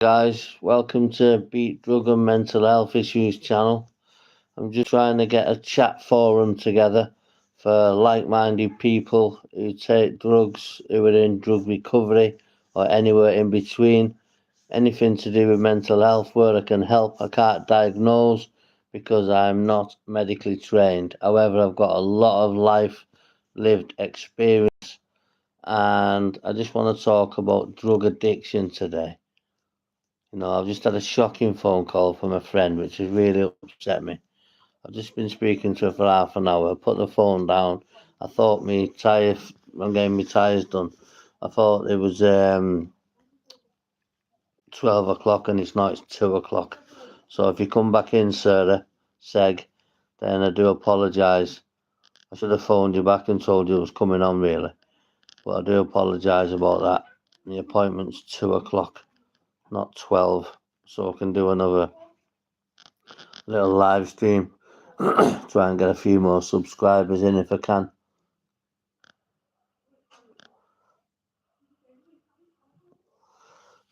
Guys, welcome to Beat Drug and Mental Health Issues channel. I'm just trying to get a chat forum together for like-minded people who take drugs, who are in drug recovery or anywhere in between. Anything to do with mental health where I can help. I can't diagnose because I'm not medically trained. However, I've got a lot of life lived experience and I just want to talk about drug addiction today. I've just had a shocking phone call from a friend, which has really upset me. I've just been speaking to her for half an hour. I put the phone down. I thought I'm getting my tyres done. I thought it was 12 o'clock and it's not, it's 2 o'clock. So if you come back in, Sarah, Seg, then I do apologise. I should have phoned you back and told you it was coming on, really. But I do apologise about that. The appointment's 2 o'clock, not 12. So I can do another little live stream. Try and get a few more subscribers in if I can.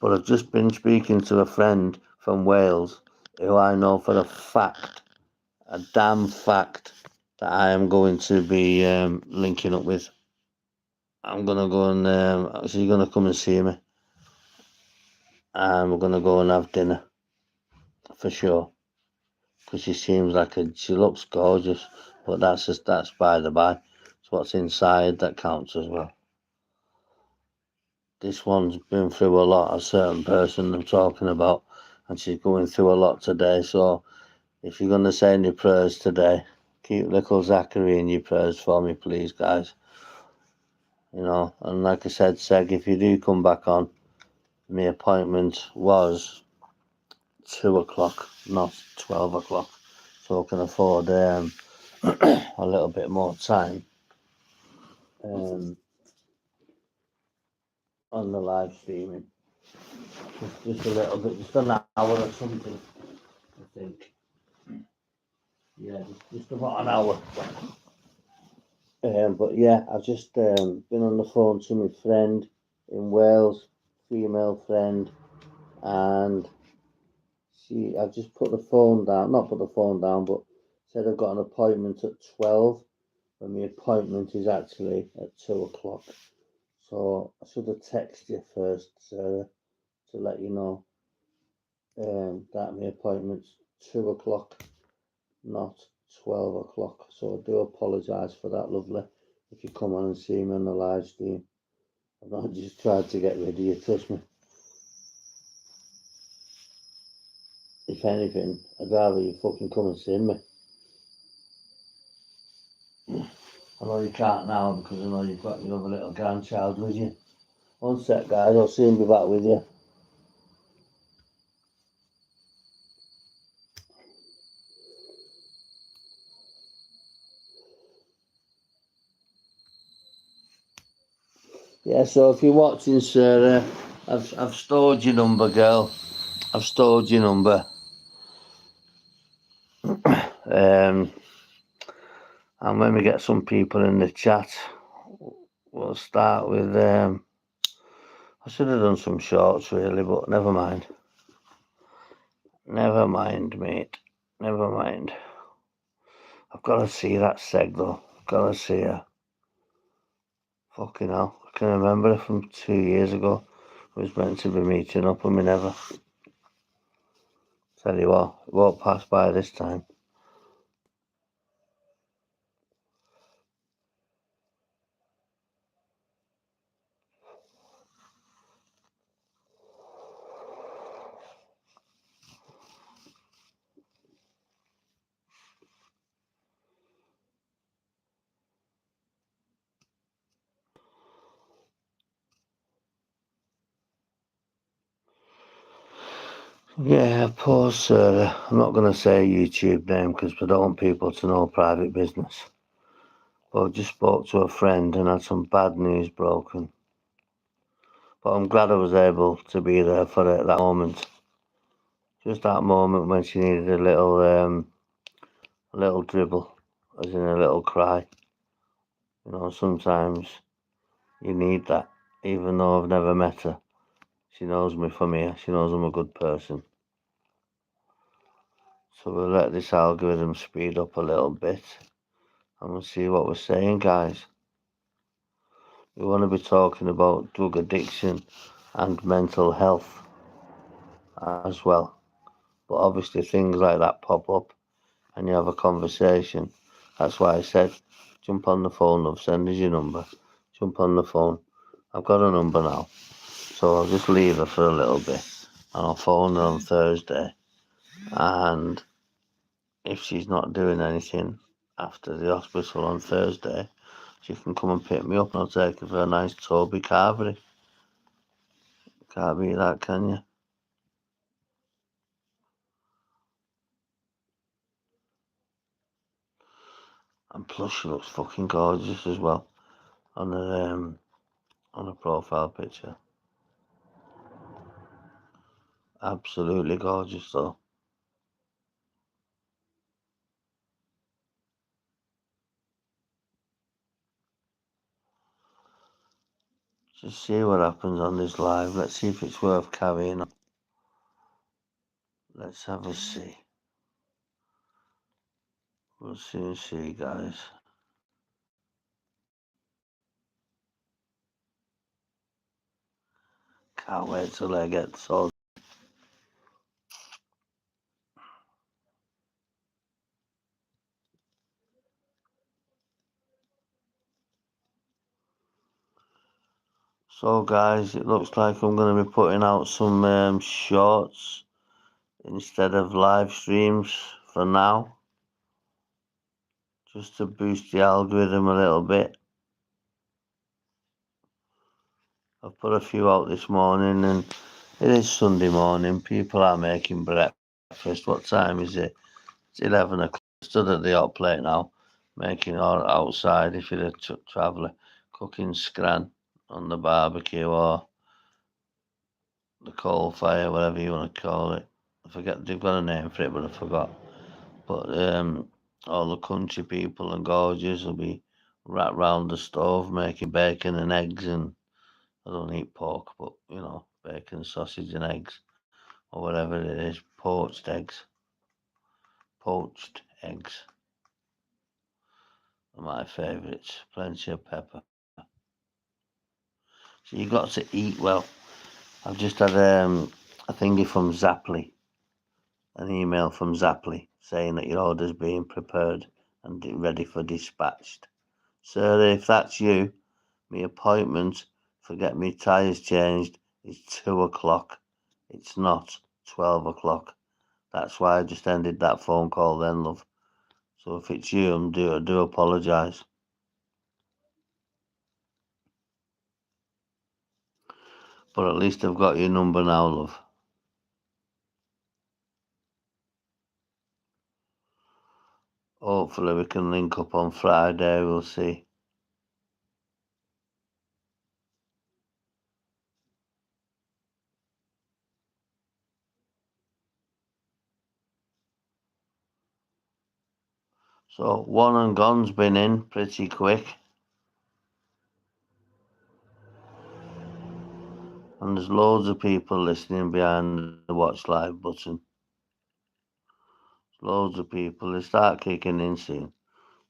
But I've just been speaking to a friend from Wales who I know for a damn fact, that I am going to be linking up with. I'm going to go and she's going to come and see me. And we're going to go and have dinner for sure. Because she looks gorgeous. But that's by the by. It's what's inside that counts as well. This one's been through a lot, a certain person I'm talking about, and she's going through a lot today. So if you're going to say any prayers today, keep little Zachary in your prayers for me, please, guys. And like I said, Seg, if you do come back on, my appointment was 2 o'clock, not 12 o'clock. So I can afford a little bit more time on the live streaming. Just a little bit, just an hour or something, I think. Yeah, just about an hour. But yeah, I've just been on the phone to my friend in Wales, female friend, and I've just put the phone down, not put the phone down, but said I've got an appointment at 12, and my appointment is actually at 2 o'clock. So I should have texted you first, Sarah, to let you know that my appointment's 2 o'clock, not 12 o'clock. So I do apologise for that, lovely, if you come on and see me on the live stream. I've not just tried to get rid of you, trust me. If anything, I'd rather you fucking come and see me. I know you can't now because I know you've got your other little grandchild with you. One sec, guys, I'll soon be back with you. Yeah, so if you're watching, Sarah, I've stored your number, girl. I've stored your number. And when we get some people in the chat, we'll start with I should have done some shorts really, but never mind. Never mind, mate. Never mind. I've got to see that Seg though. I've got to see her. Fucking hell. I can remember her from 2 years ago. We was meant to be meeting up and we never. Tell you what, it won't pass by this time. Yeah, poor Sarah. I'm not going to say a YouTube name because I don't want people to know private business. But I just spoke to a friend and had some bad news broken. But I'm glad I was able to be there for her at that moment. Just that moment when she needed a little dribble, as in a little cry. Sometimes you need that, even though I've never met her. She knows me from here. She knows I'm a good person. So we'll let this algorithm speed up a little bit and we'll see what we're saying, guys. We want to be talking about drug addiction and mental health as well. But obviously things like that pop up and you have a conversation. That's why I said, jump on the phone, love, send us your number. Jump on the phone. I've got a number now. So I'll just leave her for a little bit and I'll phone her on Thursday. And if she's not doing anything after the hospital on Thursday, she can come and pick me up and I'll take her for a nice Toby Carvery. Can't beat that, can you? And plus she looks fucking gorgeous as well on a profile picture. Absolutely gorgeous though. Just see what happens on this live. Let's see if it's worth carrying on. Let's have a see. We'll soon see, guys. Can't wait till I get sold. So guys, it looks like I'm going to be putting out some shorts instead of live streams for now, just to boost the algorithm a little bit. I've put a few out this morning and it is Sunday morning. People are making breakfast. What time is it? It's 11 o'clock. Stood at the hot plate now, making it outside if you're a traveller, cooking scran on the barbecue or the coal fire, whatever you want to call it. I forget, they've got a name for it, but I forgot. But all the country people and gorgeous will be wrapped round the stove making bacon and eggs. And I don't eat pork, but bacon, sausage, and eggs, or whatever it is. Poached eggs. Poached eggs are my favourites. Plenty of pepper. So you got to eat well. I've just had a thingy from Zapply, an email from Zapply saying that your order's being prepared and ready for dispatched. Sir, if that's you, my appointment for getting me tyres changed is 2 o'clock. It's not 12 o'clock. That's why I just ended that phone call then, love. So if it's you, I do apologise. But at least I've got your number now, love. Hopefully we can link up on Friday, we'll see. So one and gone's been in pretty quick. And there's loads of people listening behind the watch live button. Loads of people, they start kicking in soon.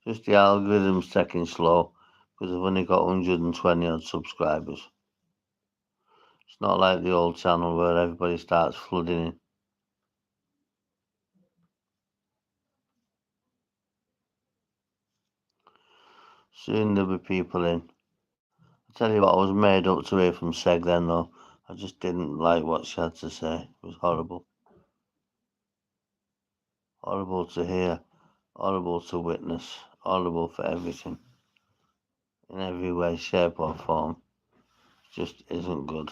Just the algorithm's taking slow because I've only got 120 odd subscribers. It's not like the old channel where everybody starts flooding in. Soon there'll be people in. I tell you what, I was made up to hear from Seg then though. I just didn't like what she had to say. It was horrible. Horrible to hear. Horrible to witness. Horrible for everything. In every way, shape or form. It just isn't good.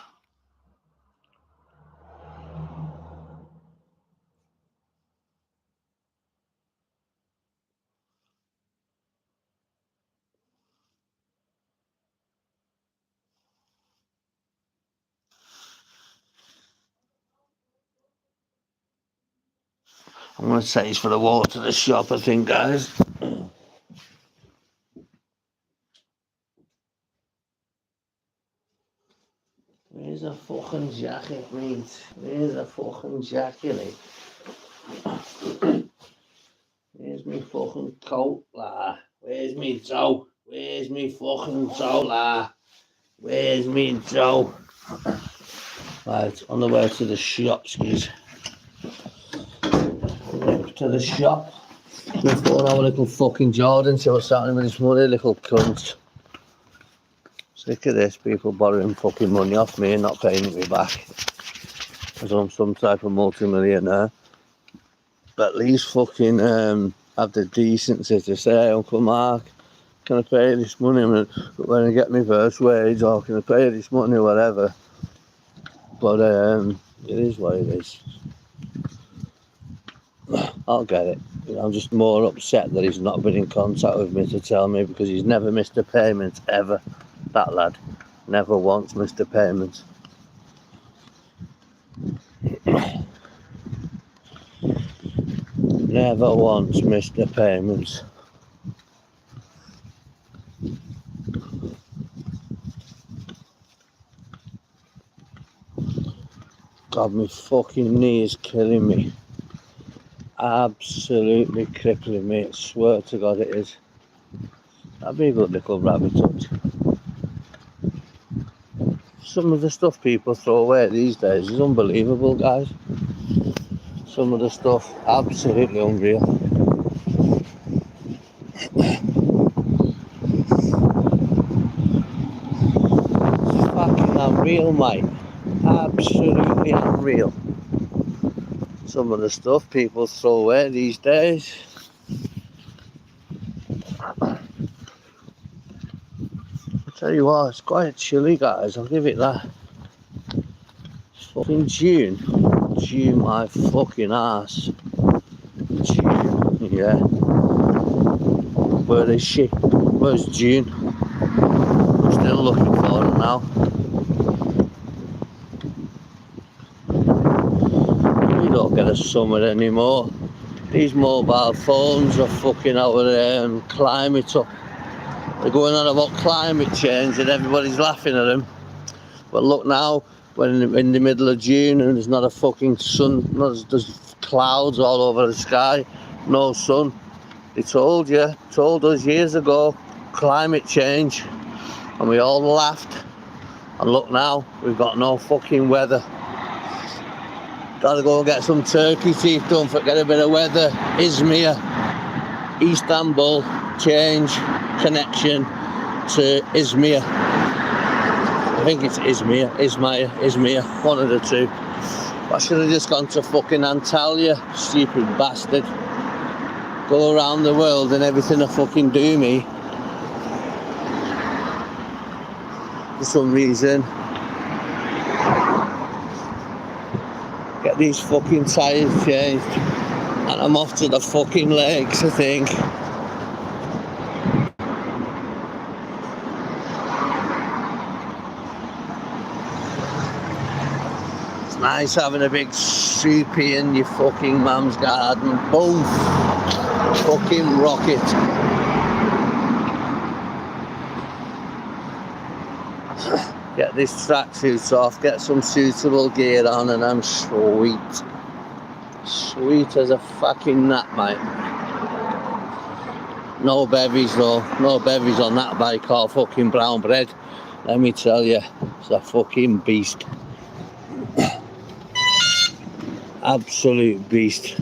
I'm going to take this for a walk to the shop, I think, guys. Where's a fucking jacket, mate? Where's the fucking jacket? Where's me fucking coat, lah? Where's me toe? Where's me fucking toe, lah? Where's me toe? Right, on the way to the shop, skis. To the shop. Before our little fucking Jordan, see what's happening with this money, little cunt. Sick of this, people borrowing fucking money off me and not paying it me back. Because I'm some type of multi-millionaire. But at least fucking have the decency to say, hey, Uncle Mark, can I pay you this money when I get my first wage, or can I pay you this money, whatever. But it is what it is. I'll get it. I'm just more upset that he's not been in contact with me to tell me, because he's never missed a payment, ever. That lad. Never once missed a payment. Never once missed a payment. God, my fucking knee is killing me. Absolutely crippling me. I swear to God it is. That'd be a good little rabbit hutch. Some of the stuff people throw away these days is unbelievable, guys. Some of the stuff, absolutely unreal. It's fucking unreal, mate. Absolutely unreal. Some of the stuff people throw away these days. I'll tell you what, it's quite chilly, guys. I'll give it that. It's fucking June. June, my fucking ass. June, yeah. Where is she? Where's June? I'm still looking for her now. We don't get a summer anymore. These mobile phones are fucking our climate up. They're going on about climate change and everybody's laughing at them. But look now, when in the middle of June and there's not a fucking sun, there's clouds all over the sky, no sun. They told us years ago, climate change, and we all laughed. And look now, we've got no fucking weather. Gotta go and get some turkey teeth, don't forget a bit of weather. Izmir, Istanbul, change, connection to Izmir. I think it's Izmir, one of the two. I should have just gone to fucking Antalya, stupid bastard. Go around the world and everything will fucking do me. For some reason. Get these fucking tyres changed. And I'm off to the fucking lakes, I think. It's nice having a big soupy in your fucking mum's garden. Boom! Fucking rocket. Get this tracksuit off, get some suitable gear on, and I'm sweet. Sweet as a fucking nut, mate. No bevies though, no bevies on that bike or fucking brown bread. Let me tell you, it's a fucking beast. Absolute beast.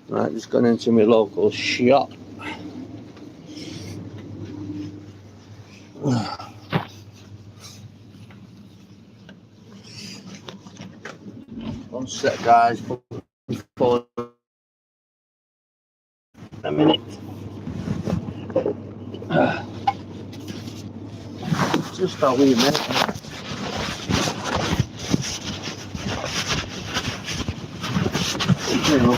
Right, just gone into my local shop. One sec, guys. For a minute. Just a wee minute. I don't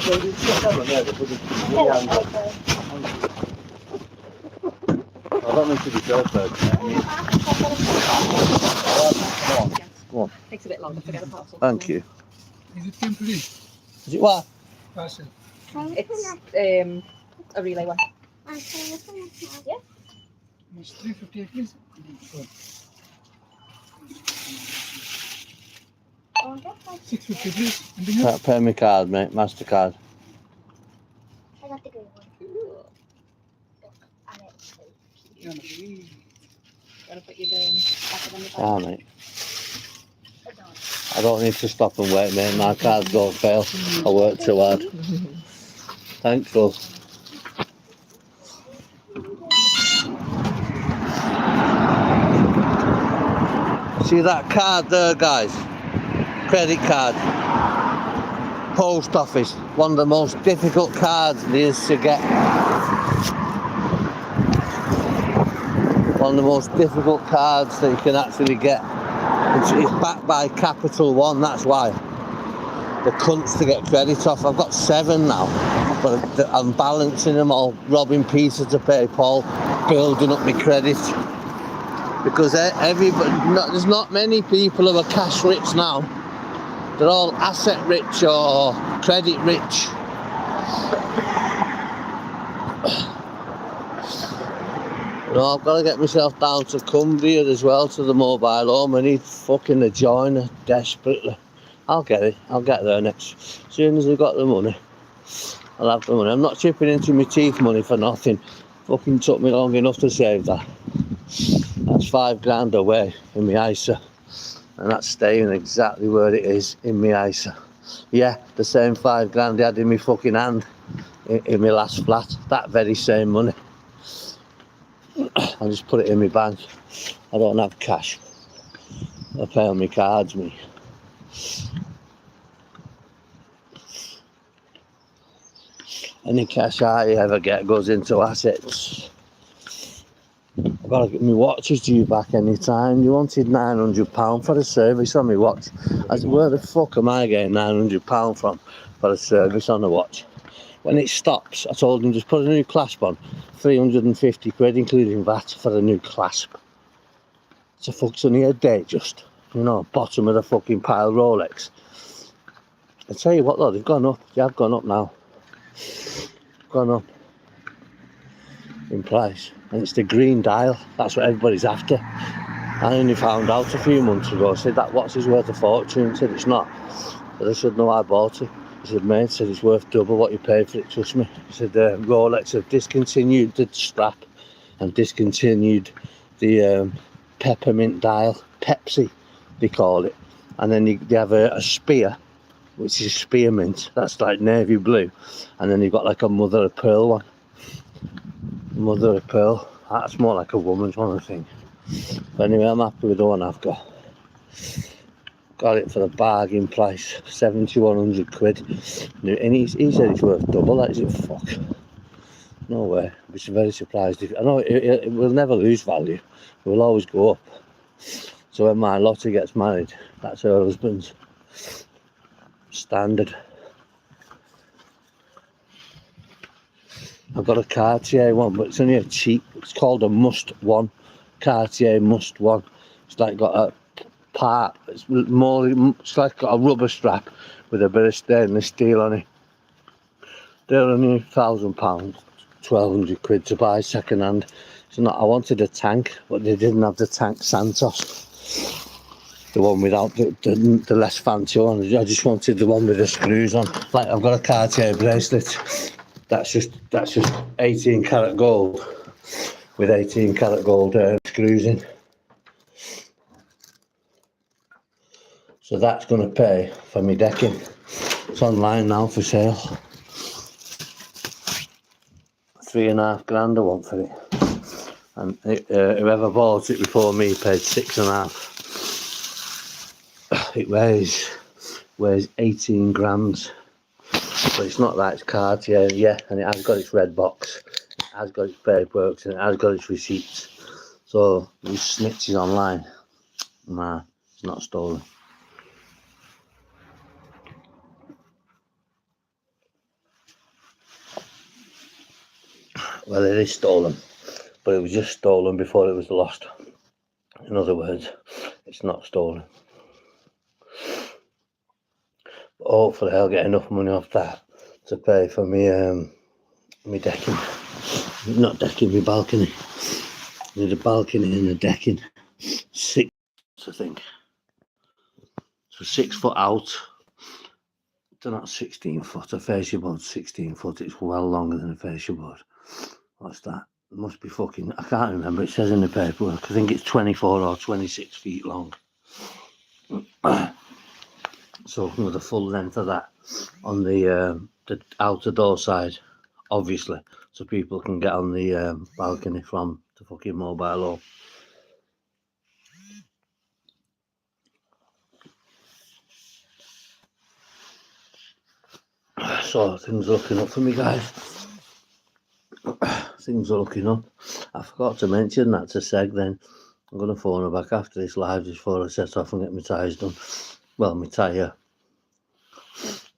mean to be so bad. Go on. Takes a bit longer to get a parcel. Thank you. Is it complete? Is it what? Parcel. It's a relay one. Yeah. It's 358, please. Sure. 650, please. Anything else? Pay me card, mate. MasterCard. I got the green one. On it. Gotta put you down back on the back. Ah, mate. I don't need to stop and wait, mate. My cards don't fail. I work too hard. Thanks, love. See that card there, guys? Credit card. Post office. One of the most difficult cards there is to get. One of the most difficult cards that you can actually get. It's backed by Capital One, that's why. The cunts to get credit off. I've got 7 now, but I'm balancing them all, robbing Peter to pay Paul, building up my credit. Because there's not many people who are cash rich now. They're all asset rich or credit rich. I've got to get myself down to Cumbria as well, to the mobile home. I need fucking a joiner desperately. I'll get it. I'll get there next. As soon as I've got the money, I'll have the money. I'm not chipping into my teeth money for nothing. Fucking took me long enough to save that. That's 5 grand away in my ISA. And that's staying exactly where it is in my ISA. Yeah, the same 5 grand I had in my fucking hand in my last flat. That very same money. I just put it in my bank. I don't have cash. I pay on my cards, me. Any cash I ever get goes into assets. I've got to get my watches due back any time. You wanted £900 for a service on my watch. I said, where the fuck am I getting £900 from for a service on a watch? When it stops, I told him just put a new clasp on. 350 quid, including VAT, for a new clasp. It's a fuck's only a day, just. You know, bottom of the fucking pile Rolex. I tell you what though, they've gone up. They have gone up now. Gone up in price. And it's the green dial. That's what everybody's after. I only found out a few months ago. I said that watch is worth a fortune. I said it's not. But I should know I bought it. He said, mate, said it's worth double what you paid for it, trust me. He said, Rolex have discontinued the strap and discontinued the peppermint dial, Pepsi, they call it. And then they have a spear, which is spearmint, that's like navy blue. And then you've got like a mother of pearl one. Mother of pearl, that's more like a woman's one, I think. But anyway, I'm happy with the one I've got. Got it for a bargain price, 7,100 quid. And he said it's worth double. That is it. Fuck. No way. I'd be very surprised if. I know it will never lose value. It will always go up. So when my Lottie gets married, that's her husband's. Standard. I've got a Cartier one, but it's only a cheap. It's called a Must One. Cartier Must One. It's like got a part, it's like got a rubber strap with a bit of stainless steel on it. They're only £1,000, 1,200 quid to buy second hand. So I wanted a tank, but they didn't have the tank Santos, the one without the less fancy one. I just wanted the one with the screws on. Like I've got a Cartier bracelet. That's just 18 karat gold with 18 karat gold screws in. So that's going to pay for my decking. It's online now for sale. 3.5 grand I want for it. And whoever bought it before me paid 6.5. It weighs 18 grams. But it's not that, it's Cartier, yeah, and it has got its red box. It has got its paperwork and it has got its receipts. So these snitches online, nah, it's not stolen. Well, it is stolen, but it was just stolen before it was lost. In other words, it's not stolen. But hopefully I'll get enough money off that to pay for me decking. Not decking, my balcony. I need a balcony and a decking. 6, I think. So 6 foot out. They're not 16 foot. A fascia board's 16 foot. It's well longer than a fascia board. What's that? It must be fucking, I can't remember. It says in the paperwork. I think it's 24 or 26 feet long. So with the full length of that on the outer door side, obviously, so people can get on the balcony from the fucking mobile home. So things are looking up for me, guys. Things are looking up. I forgot to mention that to Seg then. I'm going to phone her back after this live just before I set off and get my tyres done. Well, my tyre.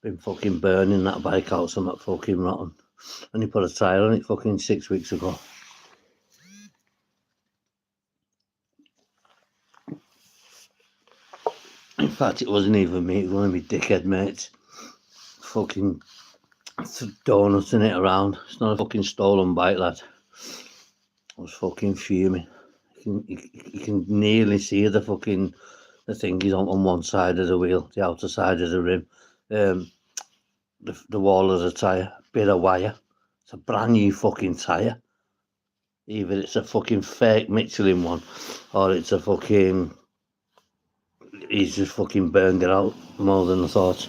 Been fucking burning that bike out, so I'm not fucking rotten. And he put a tyre on it fucking 6 weeks ago. In fact, it wasn't even me, it was one of my dickhead mates. Fucking donutting it around. It's not a fucking stolen bike, lad. I was fucking fuming. You can nearly see the fucking, the thing is on one side of the wheel, the outer side of the rim. The wall of the tyre, bit of wire. It's a brand new fucking tyre. Either it's a fucking fake Michelin one, or it's a fucking, he's just fucking burned it out more than I thought.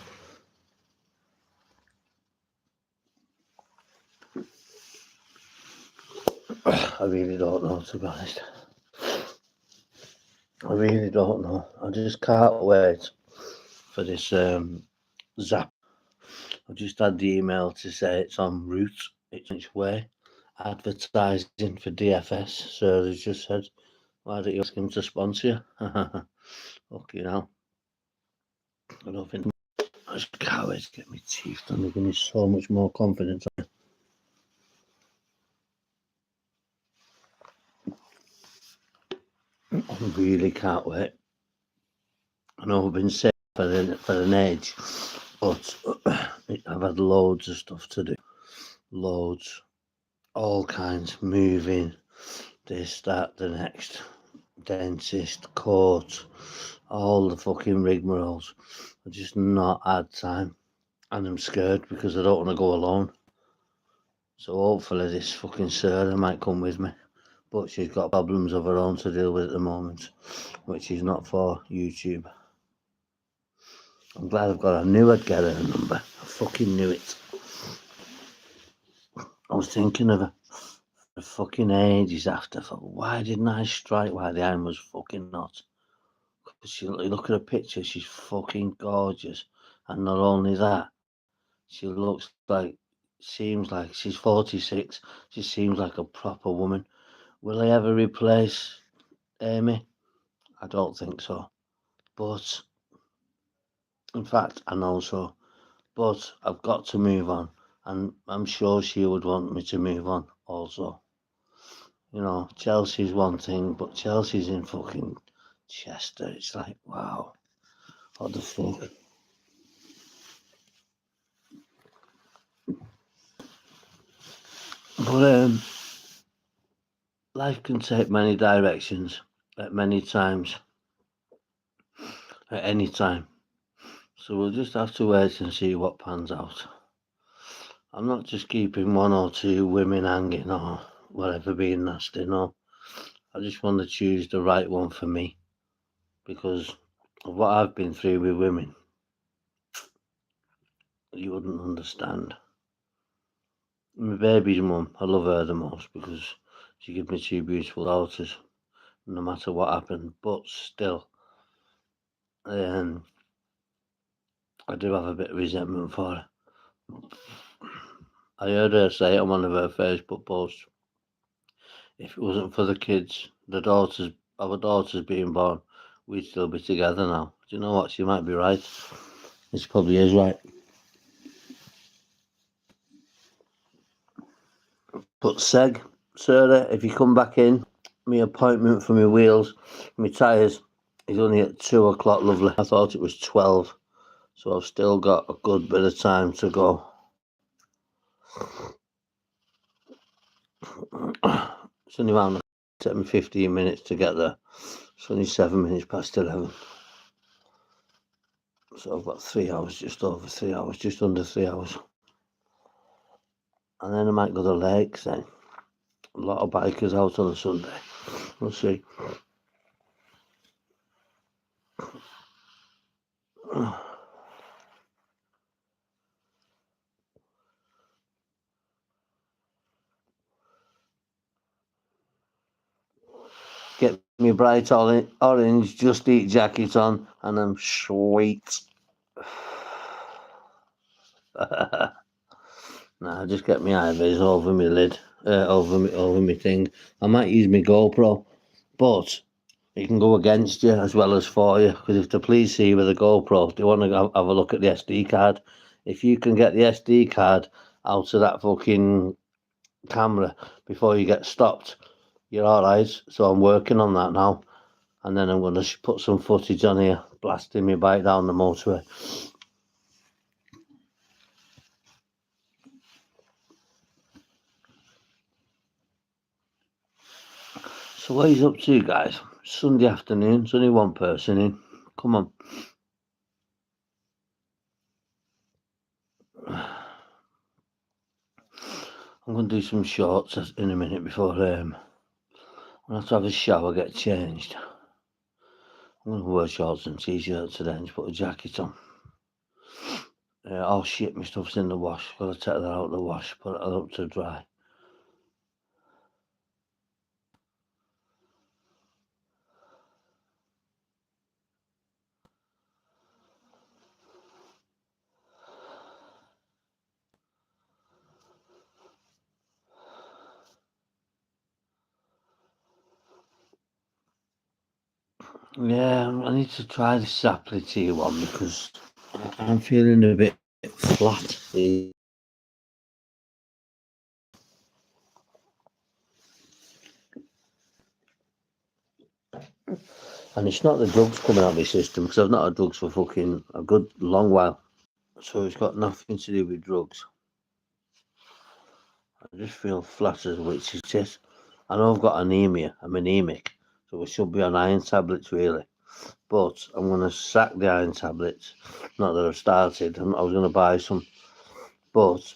I really don't know, to be honest. I really don't know. I just can't wait for this zap. I've just had the email to say it's en route, it's on its way. Advertising for DFS. So they just said, why don't you ask him to sponsor you? Fucking hell. I don't think I just can't wait to get my teeth done. They're giving me so much more confidence. I really can't wait. I know I've been sick for an age, but I've had loads of stuff to do. Loads. All kinds. Moving. This, that, the next. Dentist, court. All the fucking rigmaroles. I've just not had time. And I'm scared because I don't want to go alone. So hopefully this fucking Sarah might come with me. But she's got problems of her own to deal with at the moment, which is not for YouTube. I'm glad I knew I'd get her number. I fucking knew it. I was thinking of her for fucking ages after. Why didn't I strike while the iron was fucking hot? Because she, look at her picture, she's fucking gorgeous. And not only that, she looks like, seems like, she's 46, she seems like a proper woman. Will I ever replace Amy? I don't think so. But, in fact, I know so. But I've got to move on. And I'm sure she would want me to move on also. You know, Chelsea's one thing, but Chelsea's in fucking Chester. It's like, wow. What the fuck? But life can take many directions at many times, at any time. So we'll just have to wait and see what pans out. I'm not just keeping one or two women hanging or whatever being nasty, no. I just want to choose the right one for me because of what I've been through with women. You wouldn't understand. My baby's mum, I love her the most because she gave me two beautiful daughters, no matter what happened. But still, I do have a bit of resentment for her. I heard her say on one of her Facebook posts, if it wasn't for the kids, our daughters being born, we'd still be together now. Do you know what? She might be right. She probably is right. But Sarah, if you come back in, my appointment for my wheels, my tyres is only at 2 o'clock, lovely. I thought it was 12, so I've still got a good bit of time to go. It's only around 15 minutes to get there. It's only 7 minutes past 11. So I've got 3 hours, just over 3 hours, just under 3 hours. And then I might go to the lakes then. A lot of bikers out on a Sunday. We'll see. Get me bright orange Just Eat jacket on and I'm sweet. Nah, just get my IVs over my lid, over my thing. I might use my GoPro, but it can go against you as well as for you. Because if the police see you with a GoPro, they want to have a look at the SD card. If you can get the SD card out of that fucking camera before you get stopped, you're all right. So I'm working on that now, and then I'm going to put some footage on here, blasting my bike down the motorway. So what are you up to, guys? Sunday afternoon, there's only one person in. Come on. I'm going to do some shorts in a minute before I'm going to have to have a shower, get changed. I'm going to wear shorts and t-shirt today and just put a jacket on. Oh shit, my stuff's in the wash. Got to take that out of the wash, put it up to dry. Yeah, I need to try the Sapley tea one because I'm feeling a bit flat. And it's not the drugs coming out of my system because I've not had drugs for fucking a good long while. So it's got nothing to do with drugs. I just feel flat as a witch's tit. I know I've got anemia. I'm anemic. So I should be on iron tablets really. But I'm going to sack the iron tablets. Not that I've started. I was going to buy some. But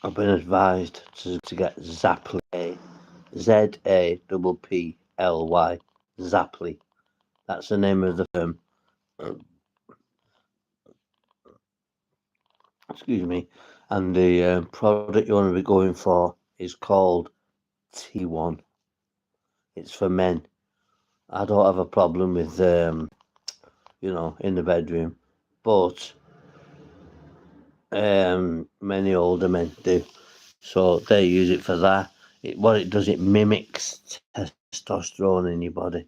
I've been advised to get Zapply. Zapply. Zapply. That's the name of the firm. Excuse me. And the product you want to be going for is called T1. It's for men. I don't have a problem with, in the bedroom. But many older men do. So they use it for that. What it does, it mimics testosterone in your body.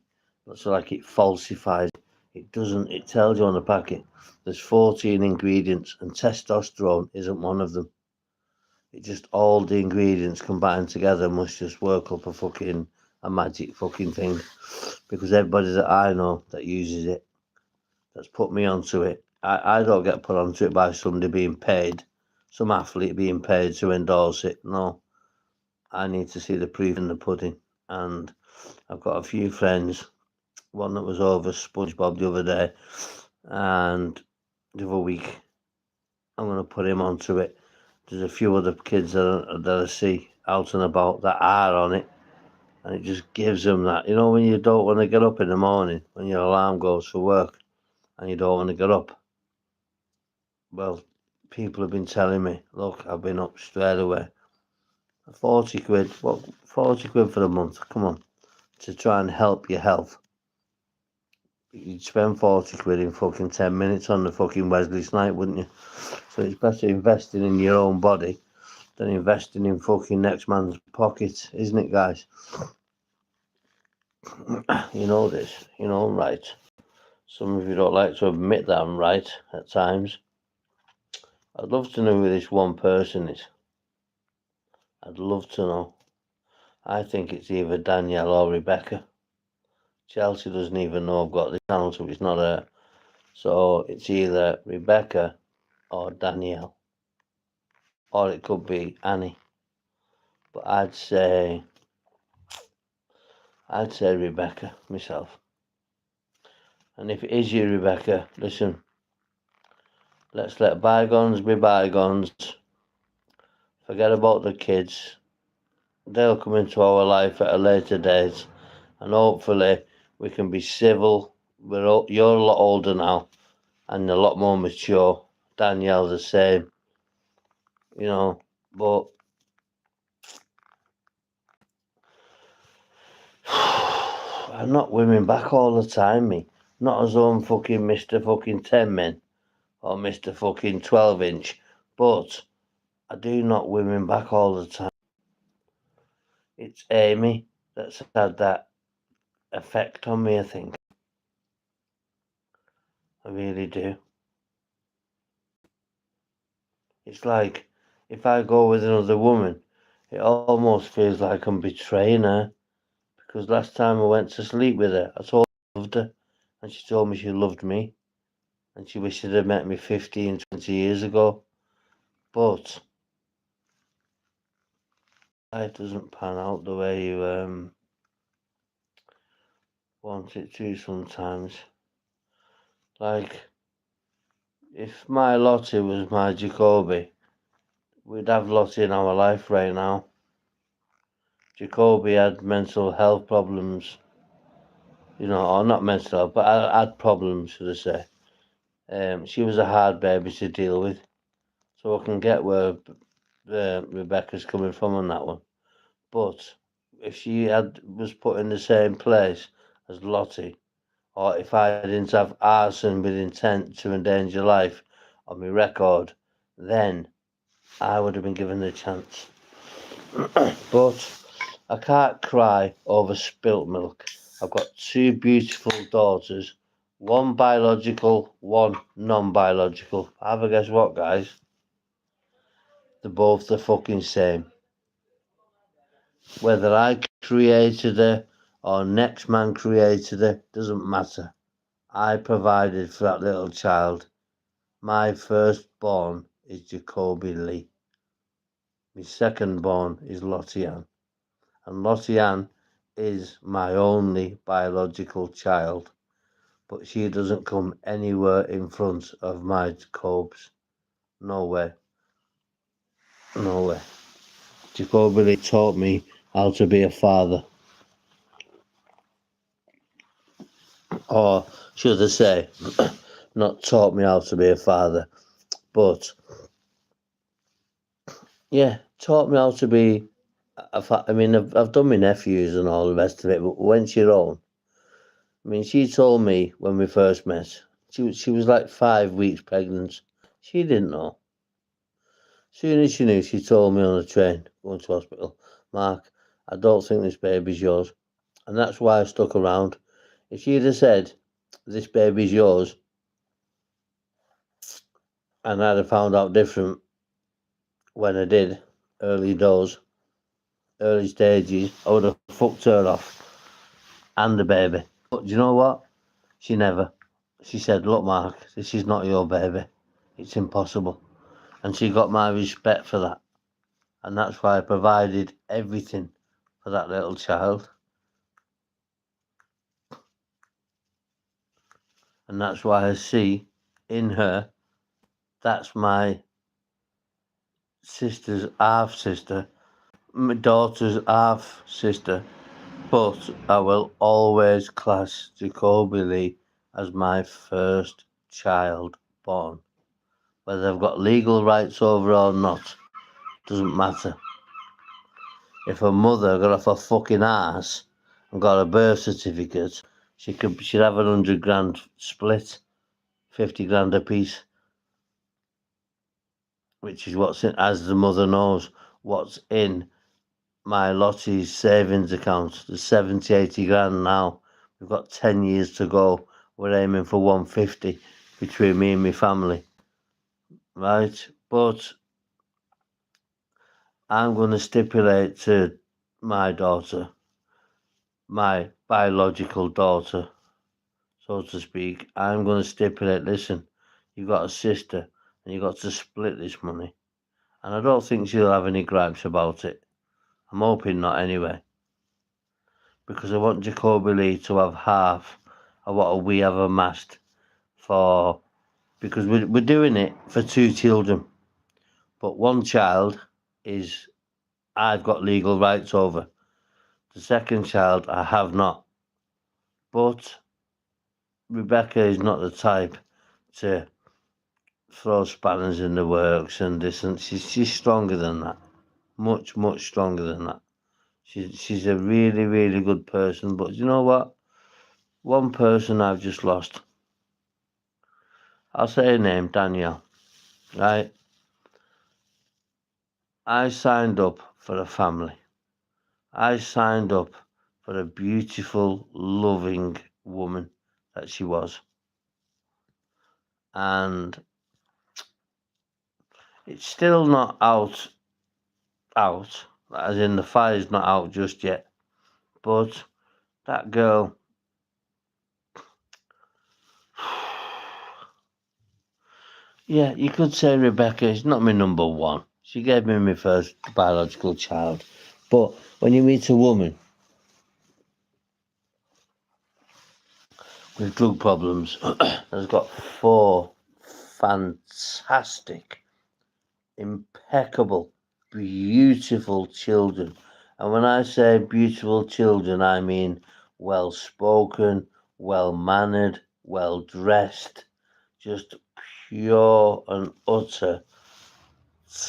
So like it falsifies. It doesn't. It tells you on the packet there's 14 ingredients and testosterone isn't one of them. It just all the ingredients combined together must just work up a magic fucking thing. Because everybody that I know that uses it, that's put me onto it. I don't get put onto it by somebody being paid, some athlete being paid to endorse it. No, I need to see the proof in the pudding. And I've got a few friends, one that was over SpongeBob the other day, and the other week, I'm going to put him onto it. There's a few other kids that I see out and about that are on it, and it just gives them that. When you don't want to get up in the morning, when your alarm goes for work, and you don't want to get up. Well, people have been telling me, look, I've been up straight away. 40 quid, what, 40 quid for a month, come on, to try and help your health. You'd spend 40 quid in fucking 10 minutes on the fucking Wesley Snipe, wouldn't you? So it's better investing in your own body than investing in fucking next man's pocket, isn't it, guys? You know this, I'm right. Some of you don't like to admit that I'm right at times. I'd love to know who this one person is. I'd love to know. I think it's either Danielle or Rebecca. Chelsea doesn't even know I've got this channel, so it's not her. So it's either Rebecca or Danielle. Or it could be Annie. But I'd say Rebecca myself. And if it is you, Rebecca, listen, let's let bygones be bygones. Forget about the kids. They'll come into our life at a later date, and hopefully we can be civil. You're a lot older now and a lot more mature. Danielle the same, but I'm not women back all the time, me. Not as though I'm fucking Mr. fucking 10 min or Mr. fucking 12-inch, but I do knock women back all the time. It's Amy that's had that effect on me, I think. I really do. It's like, if I go with another woman, it almost feels like I'm betraying her. Because last time I went to sleep with her, I told her I loved her, and she told me she loved me, and she wished she'd have met me 15, 20 years ago. But life doesn't pan out the way you want it to sometimes. Like, if my Lottie was my Jacoby, we'd have Lottie in our life right now. Jacoby had mental health problems, or not mental health, but I had problems, should I say. She was a hard baby to deal with, so I can get where Rebecca's coming from on that one. But if she was put in the same place as Lottie, or if I didn't have arson with intent to endanger life on my record, then I would have been given the chance. But I can't cry over spilt milk. I've got two beautiful daughters, one biological, one non-biological. Have a guess what, guys? They're both the fucking same. Whether I created her or next man created her, doesn't matter. I provided for that little child. My firstborn is Jacoby Lee. My secondborn is Lottie Ann. And Lottie Ann is my only biological child. But she doesn't come anywhere in front of my Jacobs. No way. No way. Jacoby Lee taught me how to be a father. Or should I say, not taught me how to be a father, but yeah, taught me how to be I mean, I've done my nephews and all the rest of it, but when she's own, I mean, she told me when we first met, she was like 5 weeks pregnant. She didn't know. Soon as she knew, she told me on the train going to hospital, Mark, I don't think this baby's yours. And that's why I stuck around. If she'd have said, this baby's yours, and I'd have found out different when I did, early stages, I would have fucked her off and the baby. But do you know what? She never. She said, look, Mark, this is not your baby. It's impossible. And she got my respect for that. And that's why I provided everything for that little child. And that's why I see in her, that's my sister's half sister, my daughter's half sister. But I will always class Jacoby Lee as my first child born. Whether I've got legal rights over her or not, doesn't matter. If her mother got off her fucking ass and got a birth certificate, she'd have 100 grand split, 50 grand a piece, which is what's in, as the mother knows, what's in my Lottie's savings account. There's 70, 80 grand now. We've got 10 years to go. We're aiming for 150 between me and my family. Right? But I'm going to stipulate to my daughter, my biological daughter, so to speak, I'm going to stipulate, listen, you've got a sister and you've got to split this money. And I don't think she'll have any gripes about it. I'm hoping not anyway. Because I want Jacoby Lee to have half what we have amassed for, because we're doing it for 2 children, but 1 child is I've got legal rights over. The 2nd child I have not. But Rebecca is not the type to throw spanners in the works and this, and she's stronger than that. Much stronger than that. She's a really, really good person. But you know what? One person I've just lost. I'll say her name, Danielle. Right? I signed up for a family. I signed up for a beautiful, loving woman that she was. And it's still not out, as in the fire's not out just yet. But that girl, yeah, you could say Rebecca is not my number 1. She gave me my first biological child. But when you meet a woman with drug problems has got 4 fantastic, impeccable, beautiful children. And when I say beautiful children, I mean well-spoken, well-mannered, well-dressed, just pure and utter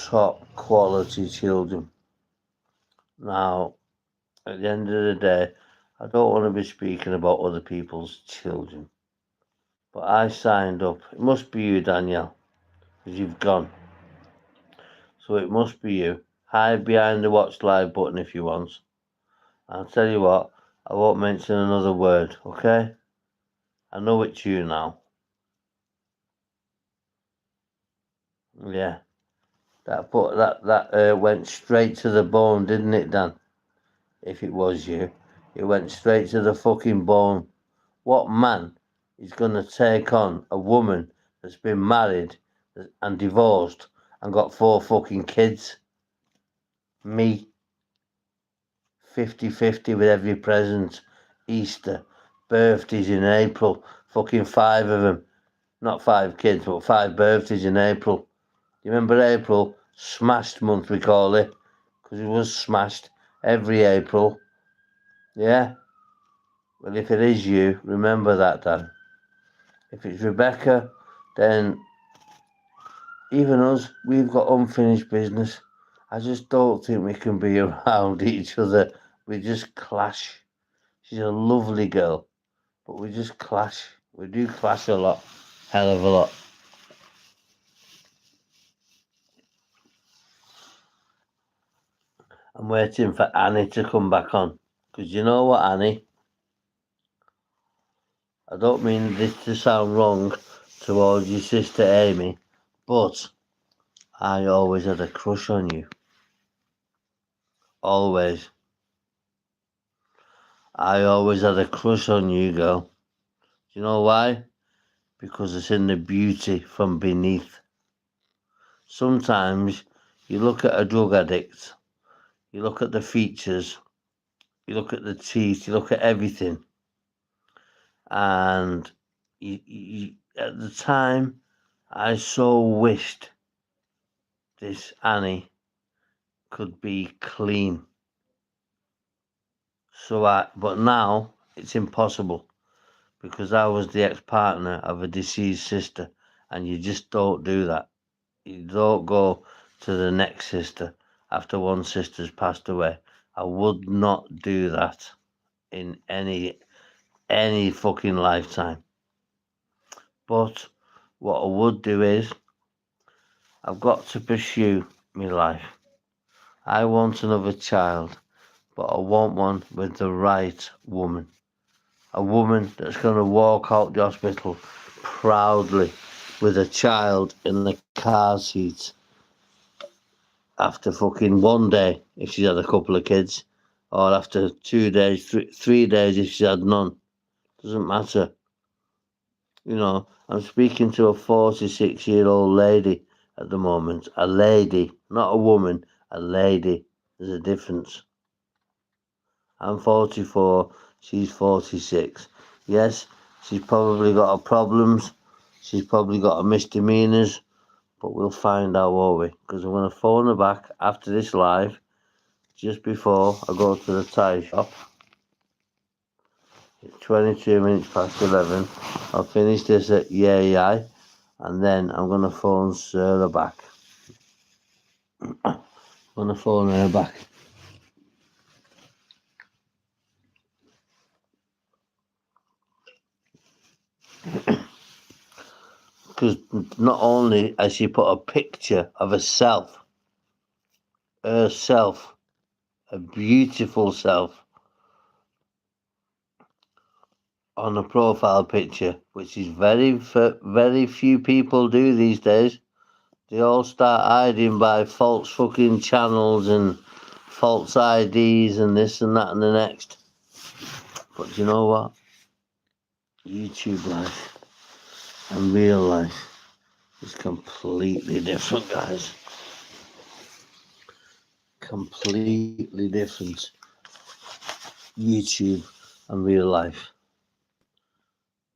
top quality children. Now, at the end of the day, I don't want to be speaking about other people's children, but I signed up. It must be you, Danielle, because you've gone. So it must be you. Hide behind the watch live button if you want. I'll tell you what, I won't mention another word, okay? I know it's you now. Yeah. That went straight to the bone, didn't it, Dan? If it was you. It went straight to the fucking bone. What man is going to take on a woman that's been married and divorced and got 4 fucking kids? Me. 50-50 with every present. Easter. Birthdays in April. Fucking 5 of them. Not 5 kids, but 5 birthdays in April. You remember April? Smashed month, we call it. Because it was smashed every April. Yeah? Well, if it is you, remember that, Dan. If it's Rebecca, then even us, we've got unfinished business. I just don't think we can be around each other. We just clash. She's a lovely girl, but we just clash. We do clash a lot. Hell of a lot. I'm waiting for Annie to come back on. Because you know what, Annie? I don't mean this to sound wrong towards your sister Amy, but I always had a crush on you. Always. I always had a crush on you, girl. Do you know why? Because it's in the beauty from beneath. Sometimes you look at a drug addict, you look at the features, you look at the teeth, you look at everything, and at the time, I so wished this Annie could be clean. But now it's impossible because I was the ex-partner of a deceased sister, and you just don't do that. You don't go to the next sister after one sister's passed away. I would not do that in any fucking lifetime. But what I would do is I've got to pursue my life. I want another child, but I want one with the right woman. A woman that's going to walk out the hospital proudly with a child in the car seat after fucking 1 day if she's had a couple of kids, or after 2 days, 3 days if she's had none. Doesn't matter. You know, I'm speaking to a 46-year-old lady at the moment. A lady, not a woman, a lady. There's a difference. I'm 44, she's 46. Yes, She's probably got her problems. She's probably got her misdemeanors. But we'll find out, won't we? Because I'm going to phone her back after this live, just before I go to the tyre shop. It's 22 minutes past 11. I'll finish this at yeah, and then I'm going to phone Sarah back. I'm going to phone her back. Because not only has she put a picture of herself, a beautiful self, on a profile picture, which is very few people do these days. They all start hiding by false fucking channels and false IDs and this and that and the next. But you know what? YouTube life and real life is completely different, guys. Completely different. YouTube and real life.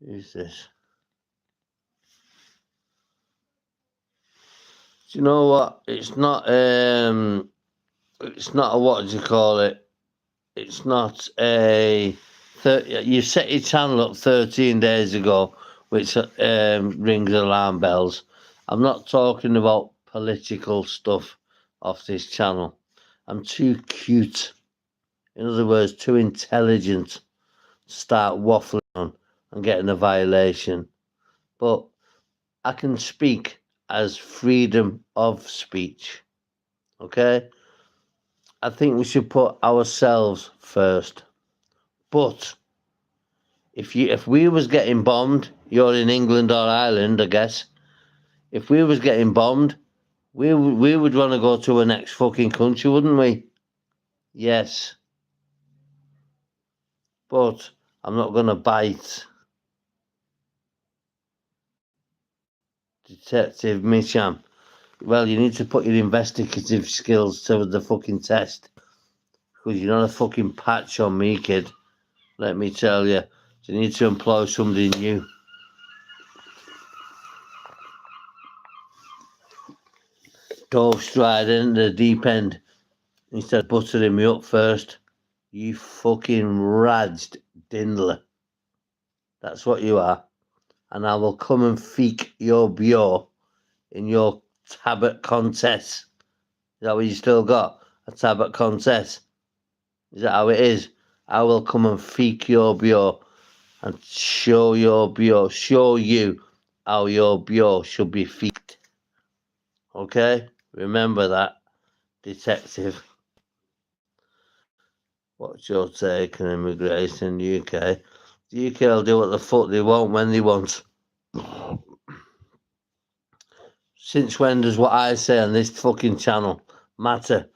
Who's this? Do you know what? It's not a what do you call it? It's not a you set your channel up 13 days ago, which rings alarm bells. I'm not talking about political stuff off this channel. I'm too cute. In other words, too intelligent to start waffling on and getting a violation. But I can speak as freedom of speech. Okay? I think we should put ourselves first. But if we was getting bombed, you're in England or Ireland, I guess. If we was getting bombed, we would want to go to a next fucking country, wouldn't we? Yes. But I'm not going to bite. Detective Misham. Well, you need to put your investigative skills to the fucking test. Because you're not a fucking patch on me, kid. Let me tell you. You need to employ somebody new. Dove stride into the deep end instead of buttering me up first. You fucking radzed dindler. That's what you are. And I will come and feek your bure in your tablet contest. Is that what you still got? A tablet contest? Is that how it is? I will come and feek your bure and show you how your bure should be feeked. Okay? Remember that, detective. What's your take on immigration in the UK? The UK will do what the fuck they want when they want. Since when does what I say on this fucking channel matter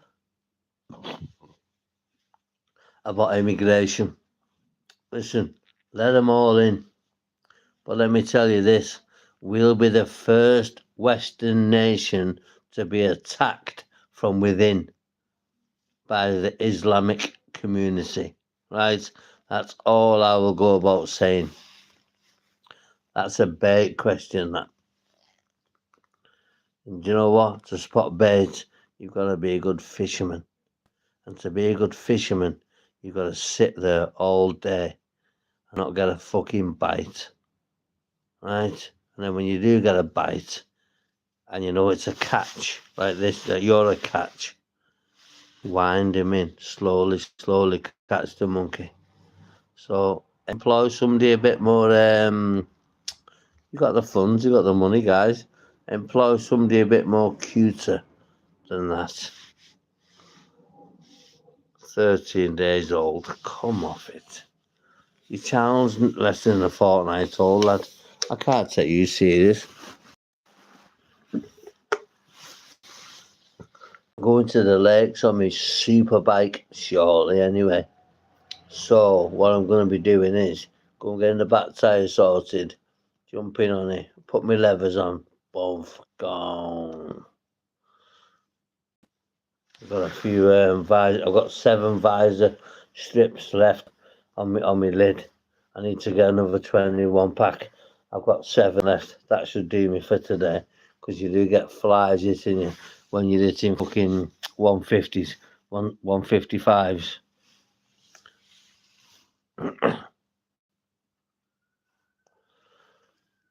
about immigration? Listen, let them all in. But let me tell you this, we'll be the first Western nation to be attacked from within by the Islamic community, right? That's all I will go about saying. That's a bait question, that. And do you know what? To spot bait, you've got to be a good fisherman. And to be a good fisherman, you've got to sit there all day and not get a fucking bite, right? And then when you do get a bite, and you know it's a catch, like this, that you're a catch, wind him in, slowly catch the monkey. So employ somebody a bit more, you got the funds, you got the money, guys. Employ somebody a bit more cuter than that. 13 days old, come off it. Your channel's less than a fortnight old, lad. I can't take you serious. I'm going to the lakes on my super bike shortly anyway. So what I'm going to be doing is go and getting the back tyre sorted, jumping on it, put my levers on, boom, gone. I've got a few visor. I've got 7 visor strips left on my lid, I need to get another 21 pack. I've got 7 left. That should do me for today. Because you do get flies hitting you when you're hitting fucking 150s, 155s.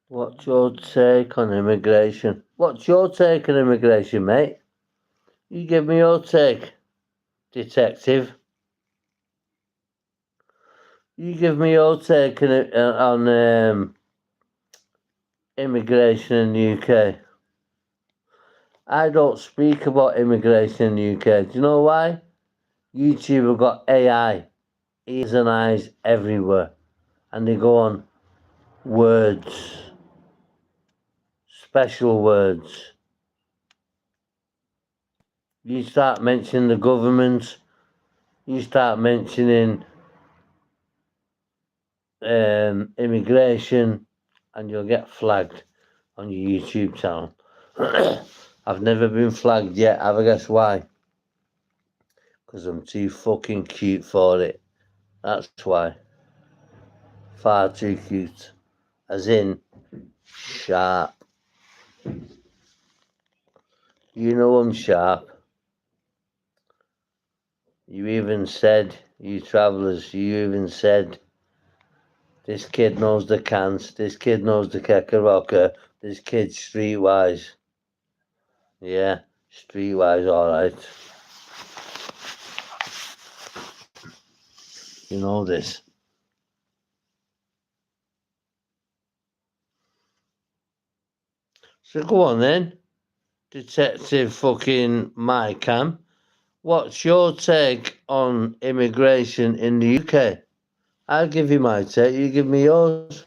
What's your take on immigration? What's your take on immigration, mate? You give me your take, detective. You give me your take on immigration in the UK. I don't speak about immigration in the UK. Do you know why? YouTube have got AI, ears and eyes everywhere, and they go on words, special words. You start mentioning the government, you start mentioning immigration, and you'll get flagged on your YouTube channel. I've never been flagged yet. Have a guess why? Because I'm too fucking cute for it. That's why. Far too cute. As in, sharp. You know I'm sharp. You even said, you travellers, you even said, this kid knows the cans, this kid knows the Kekarocka, this kid's streetwise. Yeah, streetwise, alright. You know this. So go on then, Detective fucking Mycam. What's your take on immigration in the UK? I'll give you my take, you give me yours.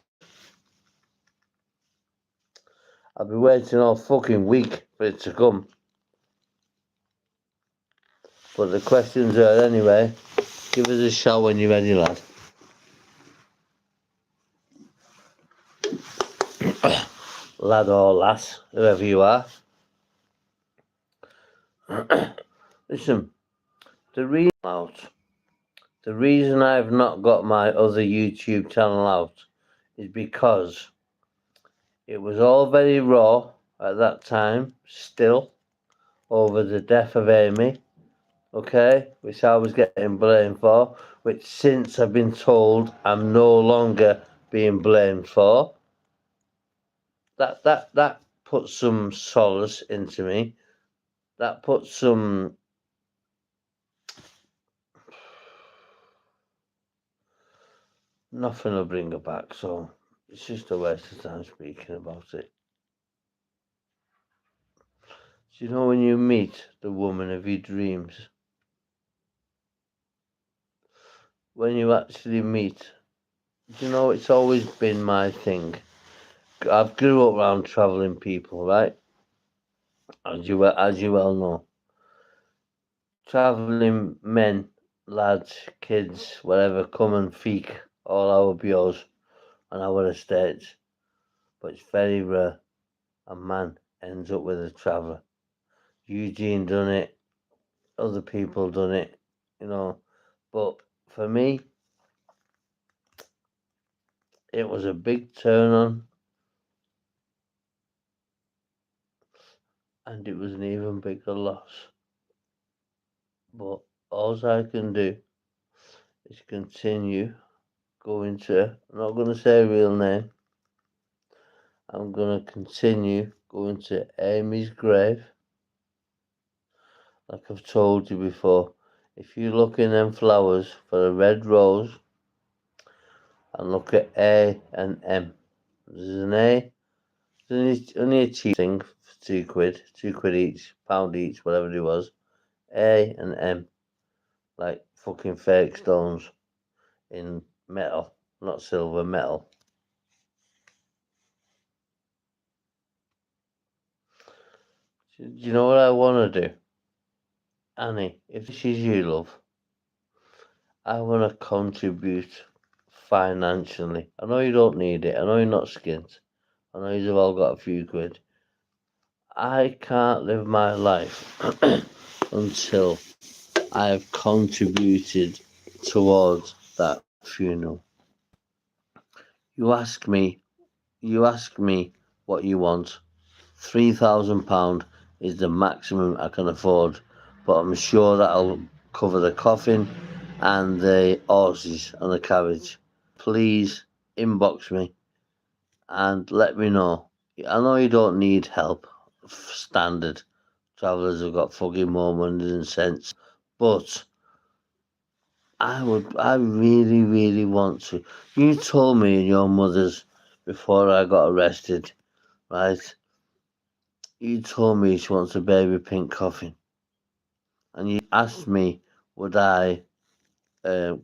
I'll be waiting all fucking week for it to come. But the questions are anyway. Give us a shout when you're ready, lad. Lad or lass, whoever you are. Listen, the reason I've not got my other YouTube channel out is because it was all very raw at that time, still, over the death of Amy, okay, which I was getting blamed for, which since I've been told I'm no longer being blamed for. That puts some solace into me. That puts some nothing will bring her back, so it's just a waste of time speaking about it. Do you know when you meet the woman of your dreams? When you actually meet, do you know it's always been my thing. I've grew up around travelling people, right? As you well know. Travelling men, lads, kids, whatever, come and feek all our bios on our estates. But it's very rare a man ends up with a traveller. Eugene done it, other people done it, you know. But for me, it was a big turn on, and it was an even bigger loss. But all I can do is continue going to, I'm not going to say a real name, I'm going to continue going to Amy's grave. Like I've told you before, if you look in them flowers for a red rose and look at A and M, there's an A, there's only a cheap thing for £2 each, £1 each, whatever it was. A and M, like fucking fake stones in metal, not silver, metal. Do you know what I want to do? Annie, if this is you, love, I want to contribute financially. I know you don't need it. I know you're not skint. I know you've all got a few quid. I can't live my life until I have contributed towards that funeral. You ask me what you want. £3,000 is the maximum I can afford, but I'm sure that'll cover the coffin and the horses and the carriage. Please inbox me and let me know. I know you don't need help. Standard travellers have got fucking more money than sense, but I really, really want to. You told me and your mother's before I got arrested, right? You told me she wants a baby pink coffin, and you asked me would I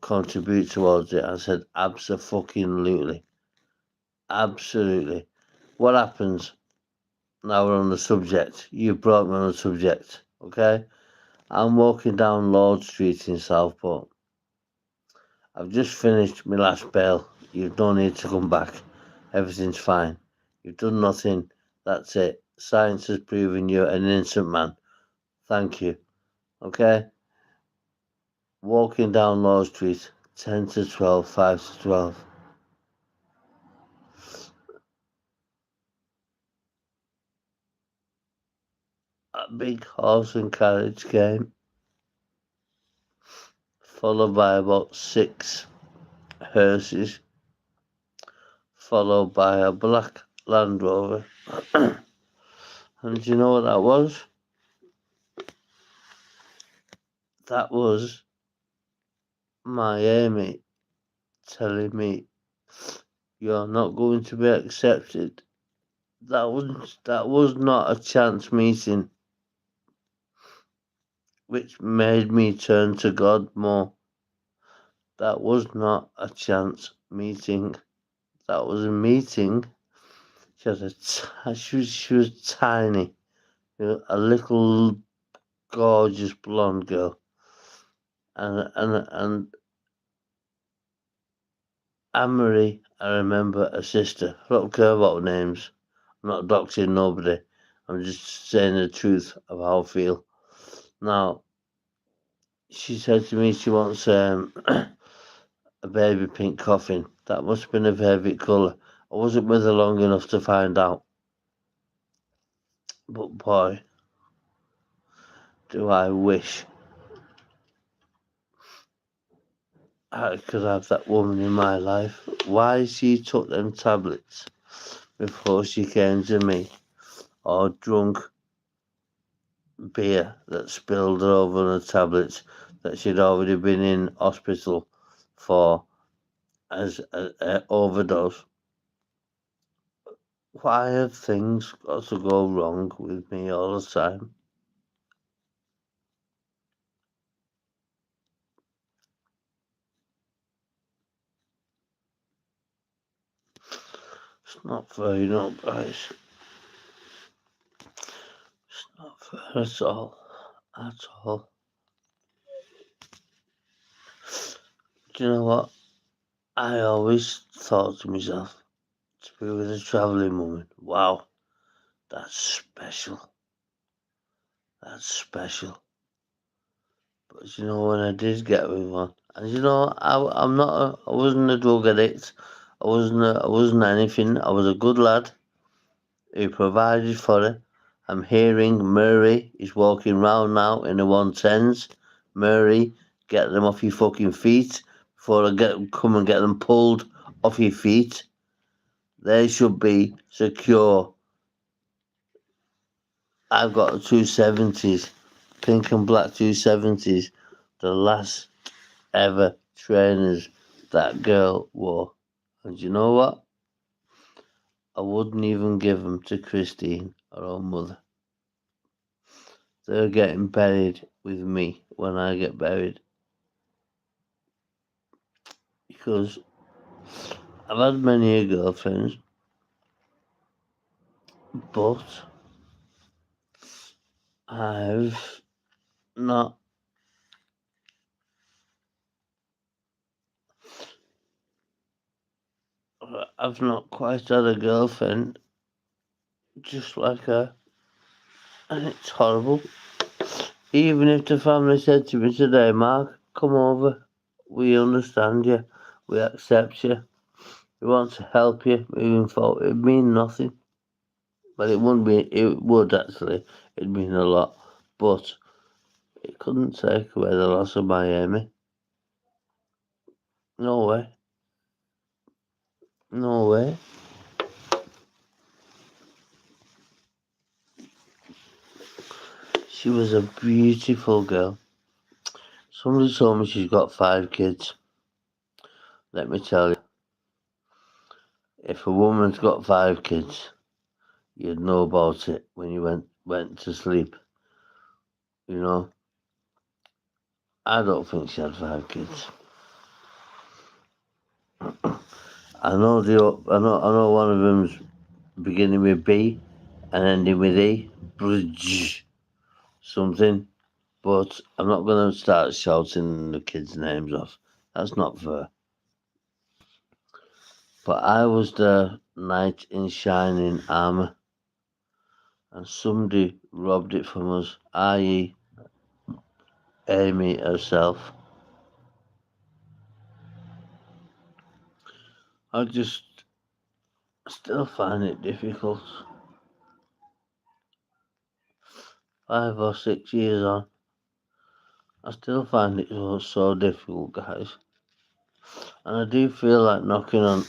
contribute towards it. I said absolutely, absolutely. What happens now? We're on the subject. You brought me on the subject, okay? I'm walking down Lord Street in Southport. I've just finished my last bail. You've no need to come back. Everything's fine. You've done nothing. That's it. Science has proven you're an innocent man. Thank you. Okay? Walking down Law Street, 10 to 12, 5 to 12. A big horse and carriage came, followed by about 6 hearses, followed by a black Land Rover. And do you know what that was? That was my Amy telling me, you're not going to be accepted. That was not a chance meeting, which made me turn to God more. That was not a chance meeting. That was a meeting. She was tiny, a little gorgeous blonde girl, and Anne-Marie, I remember, a sister. I don't care about names. I'm not doxing nobody. I'm just saying the truth of how I feel. Now, she said to me she wants a baby pink coffin. That must have been her favourite colour. I wasn't with her long enough to find out. But boy, do I wish I could have that woman in my life. Why she took them tablets before she came to me, or drunk beer that spilled over the tablets that she'd already been in hospital for as an overdose. Why have things got to go wrong with me all the time? It's not fair, you know, guys. It's not fair at all. At all. Do you know what? I always thought to myself, to be with a travelling woman, wow, that's special. That's special. But you know, when I did get with one, and you know, I wasn't a drug addict. I wasn't anything. I was a good lad who provided for her. I'm hearing Murray is walking round now in the 110s. Murray, get them off your fucking feet before I come and get them pulled off your feet. They should be secure. I've got 270s, pink and black 270s, the last ever trainers that girl wore. And you know what? I wouldn't even give them to Christine, her own mother. They're getting buried with me when I get buried. Because I've had many girlfriends, but I've not quite had a girlfriend just like her. And it's horrible. Even if the family said to me today, Mark, come over, we understand you, we accept you, we want to help you moving forward. It'd mean nothing, but it wouldn't be. It would actually. It'd mean a lot, but it couldn't take away the loss of my Amy. No way. No way. She was a beautiful girl. Somebody told me she's got 5 kids. Let me tell you, if a woman's got 5 kids, you'd know about it when you went to sleep. You know, I don't think she had 5 kids. I know one of them's beginning with B and ending with E. Bridge something. But I'm not going to start shouting the kids' names off. That's not fair. But I was the knight in shining armour, and somebody robbed it from us, i.e. Amy herself. I just still find it difficult. 5 or 6 years on, I still find it so difficult, guys. And I do feel like knocking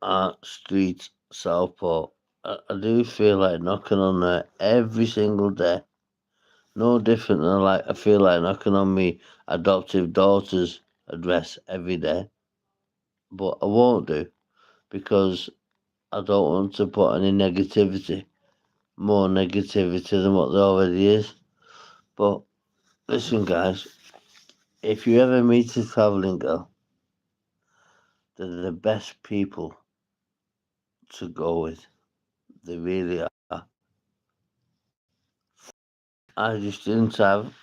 on Street, Southport. I do feel like knocking on there every single day. No different than I feel like knocking on me adoptive daughter's address every day. But I won't do, because I don't want to put any more negativity than what there already is. But listen, guys, if you ever meet a travelling girl, they're the best people to go with. They really are. I just didn't have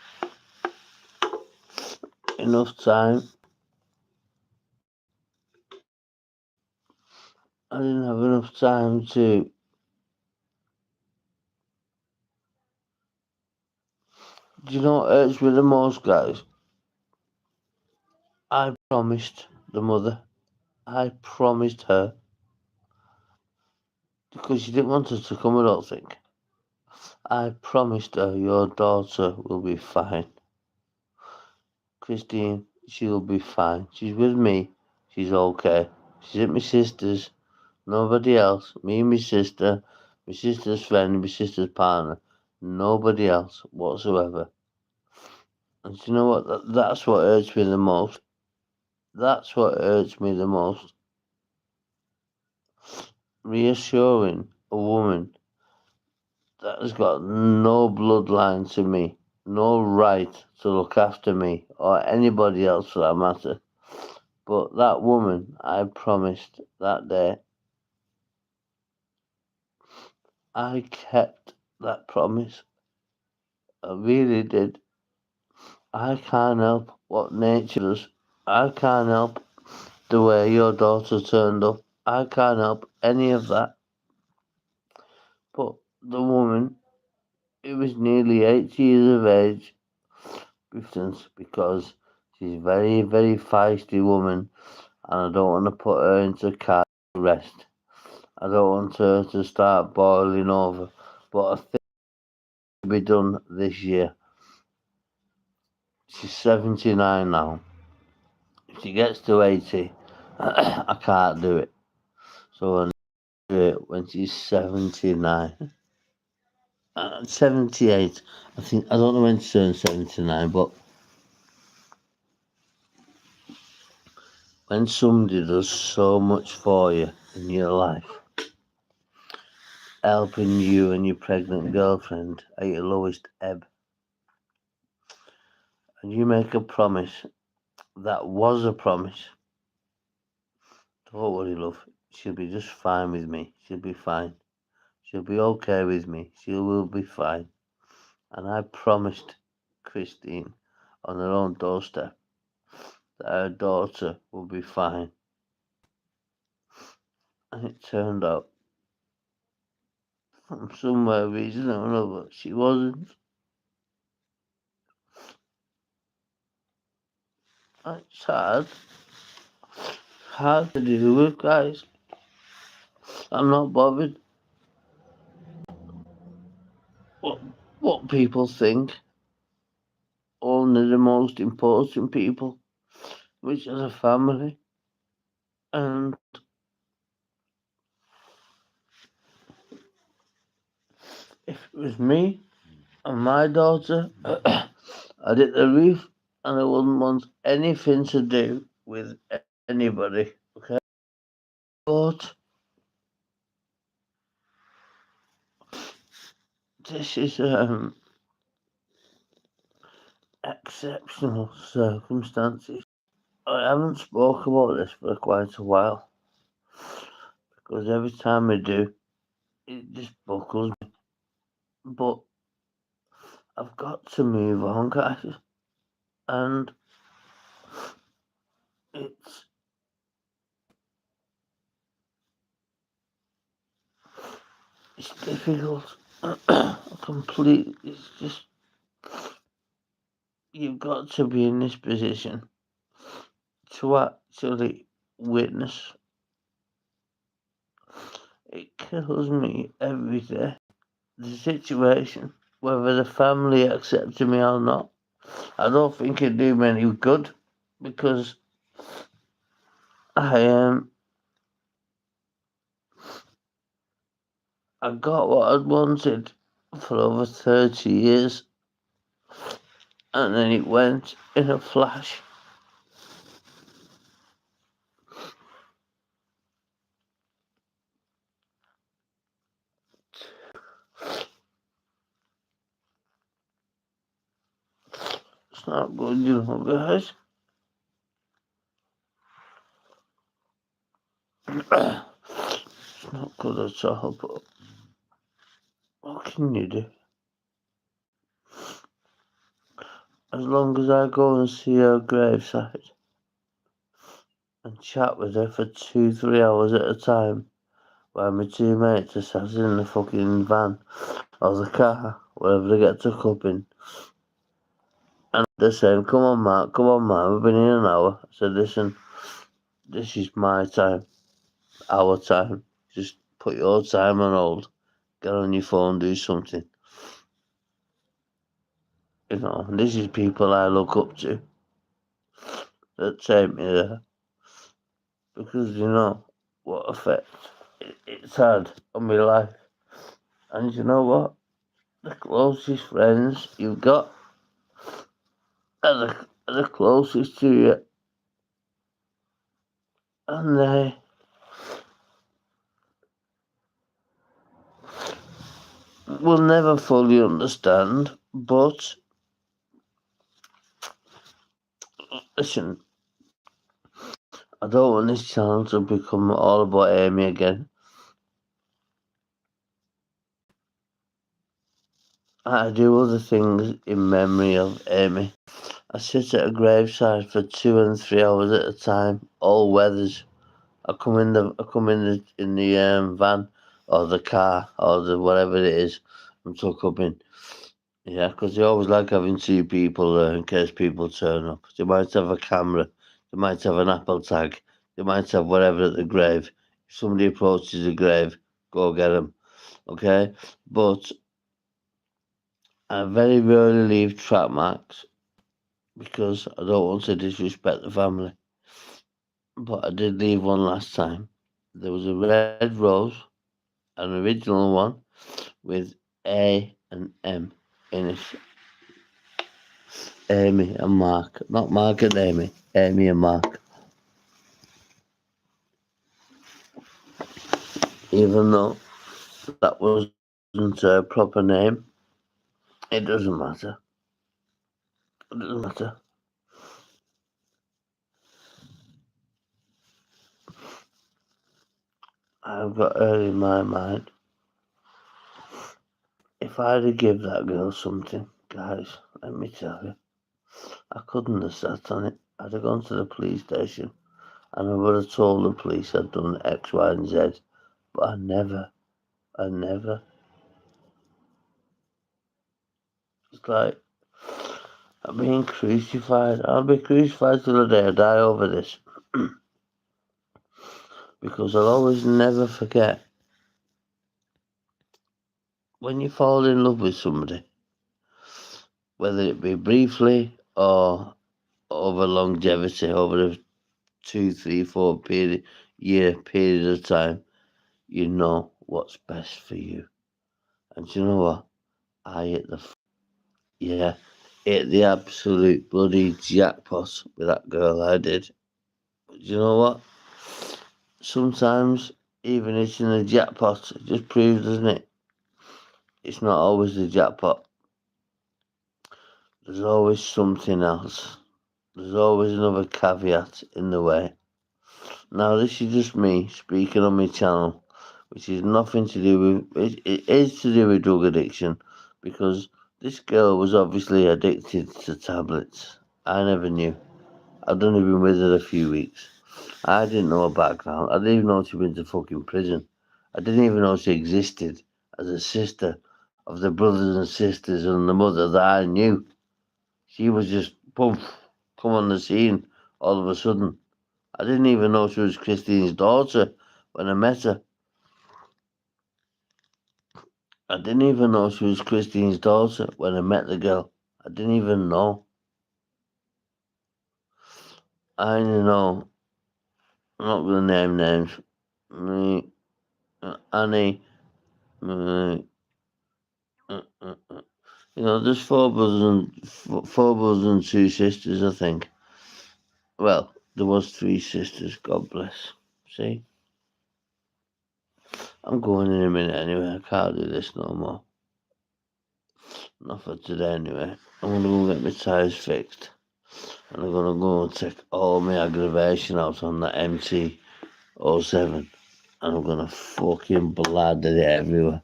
enough time. I didn't have enough time to do you know what hurts me the most, guys? I promised the mother. I promised her, because she didn't want us to come, I don't think. I promised her, your daughter will be fine. Christine, she'll be fine. She's with me. She's okay. She's at my sister's. Nobody else. Me and my sister's friend, my sister's partner. Nobody else whatsoever. And do you know what? That's what hurts me the most. That's what hurts me the most. Reassuring a woman that has got no bloodline to me, no right to look after me or anybody else for that matter. But that woman, I promised that day, I kept that promise. I really did. I can't help what nature does. I can't help the way your daughter turned up. I can't help any of that. But the woman, who was nearly 8 years of age, because she's a very, very feisty woman, and I don't want to put her into car arrest. I don't want her to start boiling over. But I think it will be done this year. She's 79 now. If she gets to 80, I can't do it. So I need to do it when she's 79. 78. I don't know when she turns 79, but when somebody does so much for you in your life, helping you and your pregnant girlfriend at your lowest ebb, and you make a promise that was a promise, don't worry, love, she'll be just fine with me. She'll be fine. She'll be okay with me. She will be fine. And I promised Christine on her own doorstep that her daughter will be fine. And it turned out, for some reason or another, she wasn't. It's hard. hard to deal with, guys. I'm not bothered what what people think. Only the most important people, which is a family. And if it was me and my daughter, I'd hit the roof and I wouldn't want anything to do with anybody. Okay, but this is exceptional circumstances. I haven't spoke about this for quite a while because every time I do, it just buckles me. But I've got to move on, guys, and it's it's difficult. Complete. It's just you've got to be in this position to actually witness. It kills me every day. The situation, whether the family accepted me or not, I don't think it do me any good because I I got what I'd wanted for over 30 years and then it went in a flash. It's not good, you know, guys. It's not good at all, but what can you do? As long as I go and see her graveside and chat with her for 2-3 hours at a time, while my two mates are sat in the fucking van or the car, wherever they get took up in, and they're saying, come on, Mark, we've been here an hour. I said, listen, this is my time, our time. Just put your time on hold. Get on your phone, do something. You know, and this is people I look up to that take me there. Because, you know, what effect it's had on my life. And you know what? The closest friends you've got are the closest to you. And they will never fully understand. But, listen, I don't want this channel to become all about Amy again. I do other things in memory of Amy. I sit at a graveside for 2 and 3 hours at a time, all weathers. I come in the van or the car or the whatever it is I'm took up in. Yeah, because they always like having two people there in case people turn up. They might have a camera, they might have an Apple tag, they might have whatever at the grave. If somebody approaches the grave, go get them. Okay, but I very rarely leave track marks because I don't want to disrespect the family. But I did leave one last time. There was a red rose, an original one with A and M in it. Amy and Mark. Not Mark and Amy. Amy and Mark. Even though that wasn't her proper name, it doesn't matter. It doesn't matter. I've got her in my mind. If I'd have give that girl something, guys, let me tell you, I couldn't have sat on it. I'd have gone to the police station and I would have told the police I'd done X, Y, and Z. But I never. It's like I'm being crucified. I'll be crucified till the day I die over this. because I'll always never forget when you fall in love with somebody, whether it be briefly or over longevity, over a 2, 3, 4 year period of time, you know what's best for you. And do you know what? I hit the absolute bloody jackpot with that girl. I did. But do you know what? Sometimes even hitting the jackpot just proves, doesn't it? It's not always the jackpot. There's always something else. There's always another caveat in the way. Now, this is just me speaking on my channel, which is nothing to do with, it is to do with drug addiction, because this girl was obviously addicted to tablets. I never knew. I'd only been with her a few weeks. I didn't know her background. I didn't even know she'd been to fucking prison. I didn't even know she existed as a sister of the brothers and sisters and the mother that I knew. She was just, boom, come on the scene all of a sudden. I didn't even know she was Christine's daughter when I met her. I didn't even know she was Christine's daughter when I met the girl. I didn't even know. I only know, I'm not going to name names. Annie, there's four brothers and two sisters, I think. Well, there was 3 sisters, God bless. See? I'm going in a minute anyway, I can't do this no more. Not for today anyway. I'm going to go get my tyres fixed. And I'm going to go and take all my aggravation out on that MT-07. And I'm going to fucking bladder it everywhere.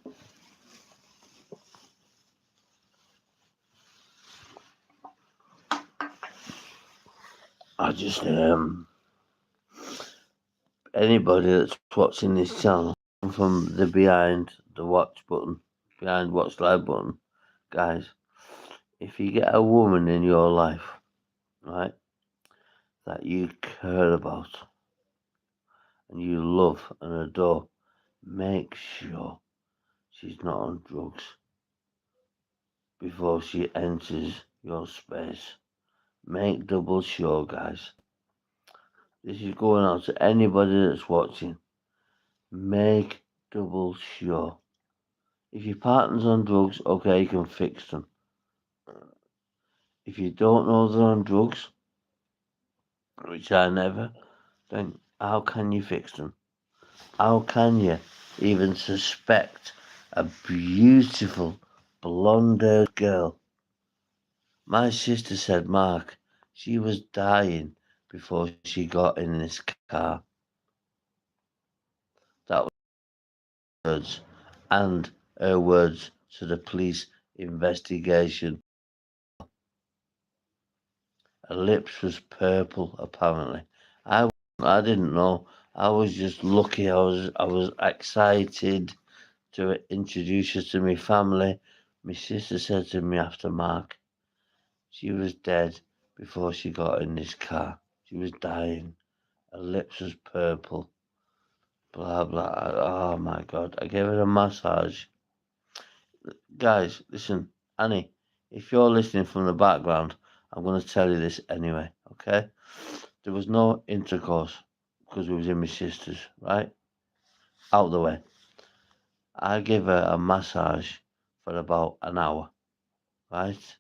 I just, anybody that's watching this channel from the behind watch live button, guys, if you get a woman in your life, right, that you care about and you love and adore, make sure she's not on drugs before she enters your space. Make double sure, guys. This is going out to anybody that's watching. Make double sure. If your partner's on drugs, okay, you can fix them. If you don't know they're on drugs, which I never, then how can you fix them? How can you even suspect a beautiful blonde-haired girl? My sister said, Mark, she was dying before she got in this car. That was her words, and her words to the police investigation. Her lips was purple, apparently. I didn't know. I was just lucky. I was excited to introduce her to my family. My sister said to me after, Mark, she was dead before she got in this car. She was dying. Her lips was purple. Blah, blah. Oh, my God. I gave her a massage. Guys, listen. Annie, if you're listening from the background, I'm going to tell you this anyway, okay? There was no intercourse because we was in my sister's, right? Out the way. I gave her a massage for about an hour, right?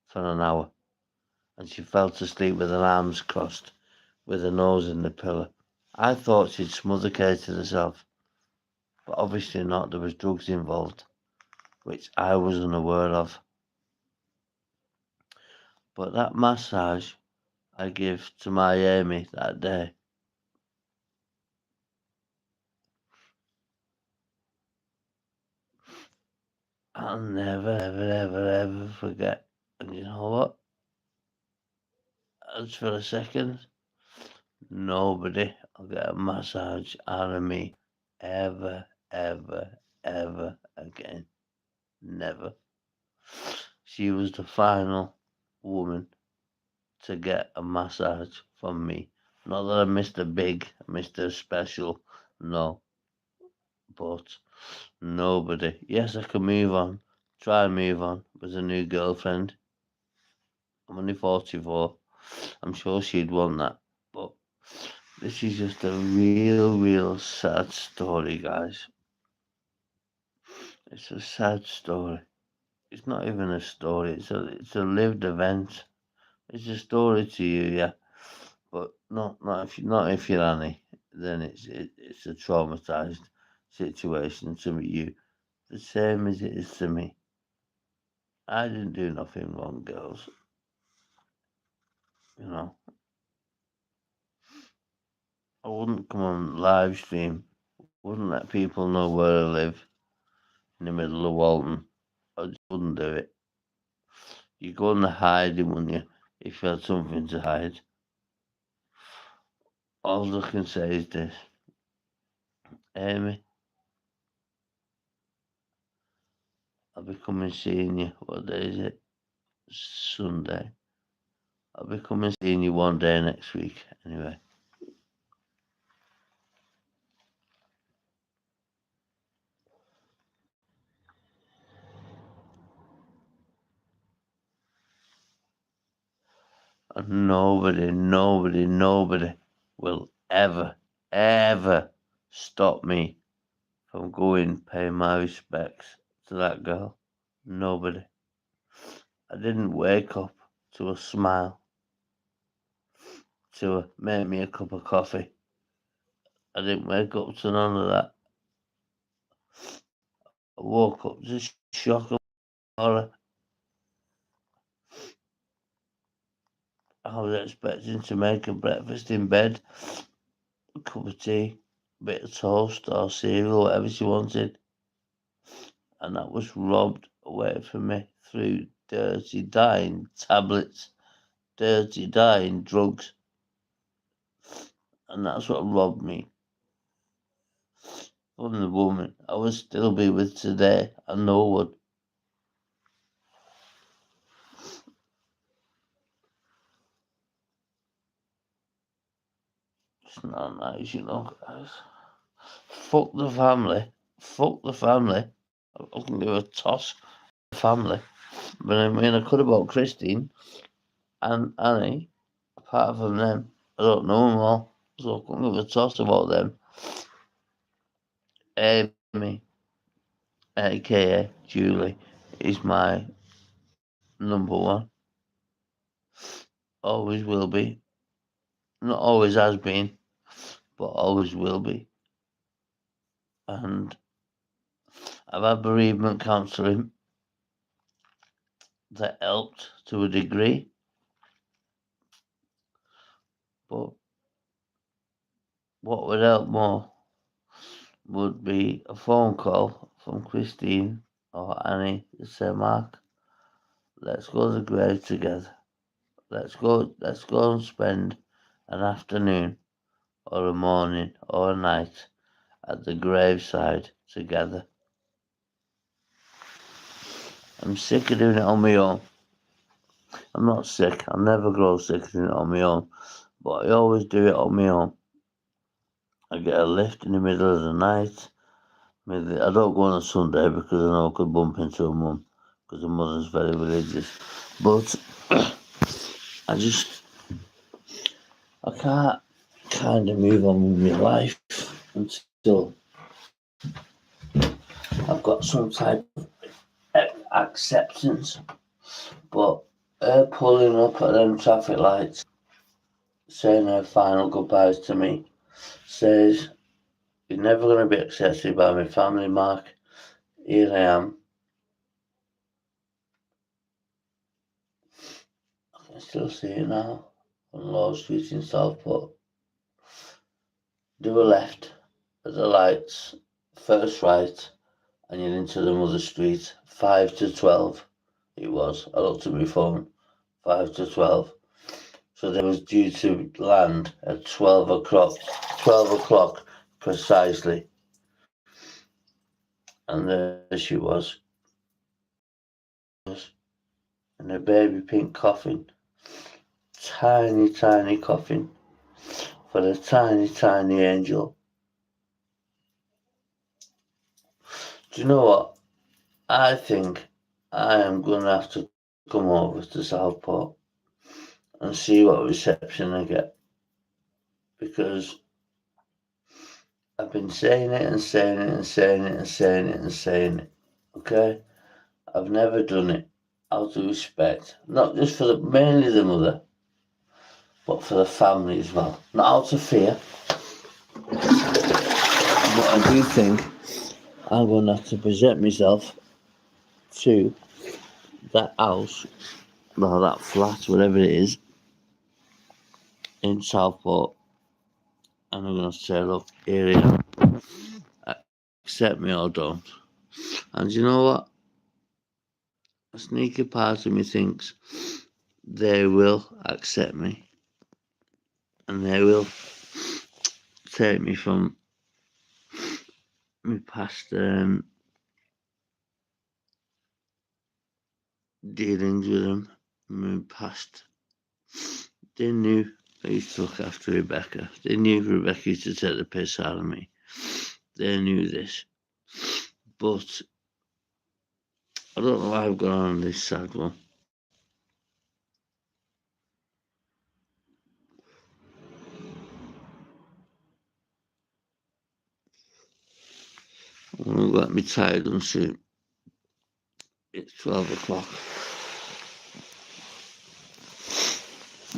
For an hour. And she fell to sleep with her arms crossed, with her nose in the pillow. I thought she'd smothercated herself, but obviously not. There was drugs involved, which I was unaware of. But that massage I gave to my Amy that day, I'll never, ever, ever, ever forget. And you know what? As for a second, nobody will get a massage out of me ever, ever, ever again. Never. She was the final woman to get a massage from me Not that I'm Mr. Big, Mr. Special, no. But nobody. Yes, I can move on. Try and move on with a new girlfriend. I'm only 44. I'm sure she'd want that. But this is just a real sad story, guys. It's a sad story. It's not even a story. It's a lived event. It's a story to you, yeah. But not if you're Annie. Then it's a traumatized situation to you. The same as it is to me. I didn't do nothing wrong, girls. You know, I wouldn't come on live stream. Wouldn't let people know where I live in the middle of Walton. I just wouldn't do it. You go in the hiding, wouldn't you? If you had something to hide. All I can say is this. Amy, I'll be coming seeing you. What day is it? Sunday. I'll be coming seeing you one day next week, anyway. And nobody will ever stop me from going paying my respects to that girl. Nobody. I didn't wake up to a smile, to make me a cup of coffee. I didn't wake up to none of that. I woke up to shock and horror. I was expecting to make a breakfast in bed, a cup of tea, a bit of toast or cereal, whatever she wanted. And that was robbed away from me through dirty, dying tablets, dirty, dying drugs. And that's what robbed me from the woman I would still be with today. I know would. It's not nice, guys. Fuck the family. Fuck the family. I can give a toss the family. But I mean, I could have bought Christine and Annie. Apart from them, I don't know them all. So I couldn't give a toss about them. Amy, aka Julie, is my number one. Always will be. Not always has been, but always will be. And I've had bereavement counselling that helped to a degree. But what would help more would be a phone call from Christine or Annie to say, Mark, let's go to the grave together. Let's go and spend an afternoon or a morning or a night at the graveside together. I'm sick of doing it on my own. I'm not sick. I'll never grow sick of doing it on my own. But I always do it on my own. I get a lift in the middle of the night. I don't go on a Sunday because I know I could bump into a mum because her mother's very religious. But I can't kind of move on with my life until I've got some type of acceptance. But her pulling up at them traffic lights, saying her final goodbyes to me, says, you're never going to be accepted by my family, Mark. Here I am. I can still see it now on Lord Street in Southport. Do a left at the lights, first right, and you're into the mother street. 5 to 12 it was. I looked at my phone. 5 to 12. So they was due to land at 12 o'clock precisely. And there she was. In a baby pink coffin. Tiny coffin. for the tiny, tiny angel. Do you know what? I think I am going to have to come over to Southport and see what reception I get, because I've been saying it and saying it and saying it and saying it and saying it, okay? I've never done it out of respect, not just for mainly the mother, but for the family as well. Not out of fear, but I do think I'm going to have to present myself to that house, or that flat, whatever it is, in Southport, and I'm going to say, look, here I am. Accept me or don't. And you know what? A sneaky part of me thinks they will accept me, and they will take me from my past dealings with them, my past. They knew I used to look after Rebecca. They knew Rebecca used to take the piss out of me. They knew this. But I don't know why I've gone on this sad one. I'm going to get me tired and soon. It's 12 o'clock.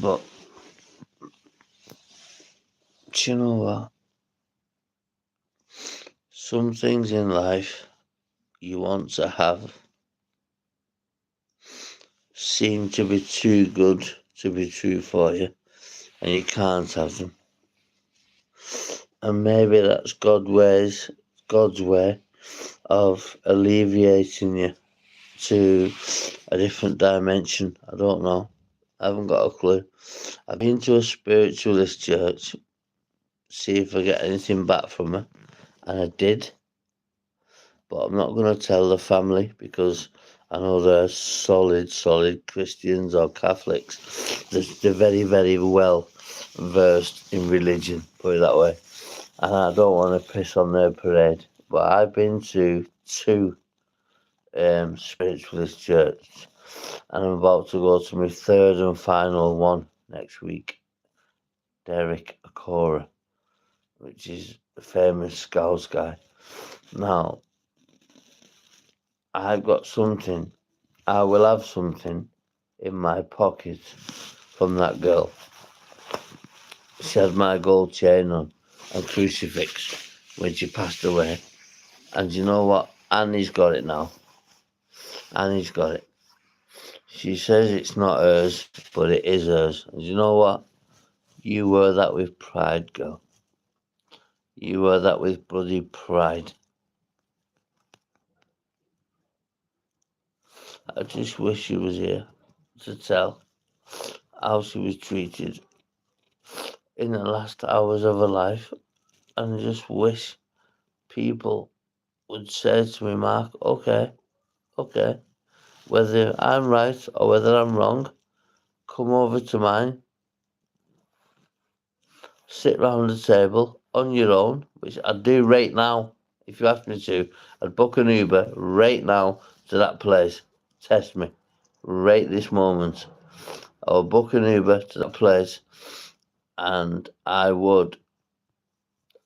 But, do you know what? Some things in life you want to have seem to be too good to be true for you, and you can't have them. And maybe that's God's way of alleviating you to a different dimension. I don't know. I haven't got a clue. I've been to a spiritualist church, see if I get anything back from her, and I did. But I'm not going to tell the family, because I know they're solid Christians or Catholics. They're very, very well versed in religion, put it that way. And I don't want to piss on their parade. But I've been to two spiritualist churches, and I'm about to go to my third and final one next week. Derek Akora, which is a famous Scouse guy. Now, I've got something. I will have something in my pocket from that girl. She had my gold chain on and crucifix when she passed away. And you know what? Annie's got it now. Annie's got it. She says it's not hers, but it is hers. And you know what? You wear that with pride, girl. You wear that with bloody pride. I just wish she was here to tell how she was treated in the last hours of her life. And I just wish people would say to me, Mark, okay, whether I'm right or whether I'm wrong, come over to mine, sit round the table on your own, which I'd do right now. If you asked me to, I'd book an Uber right now to that place. Test me. Right this moment. I would book an Uber to that place, and I would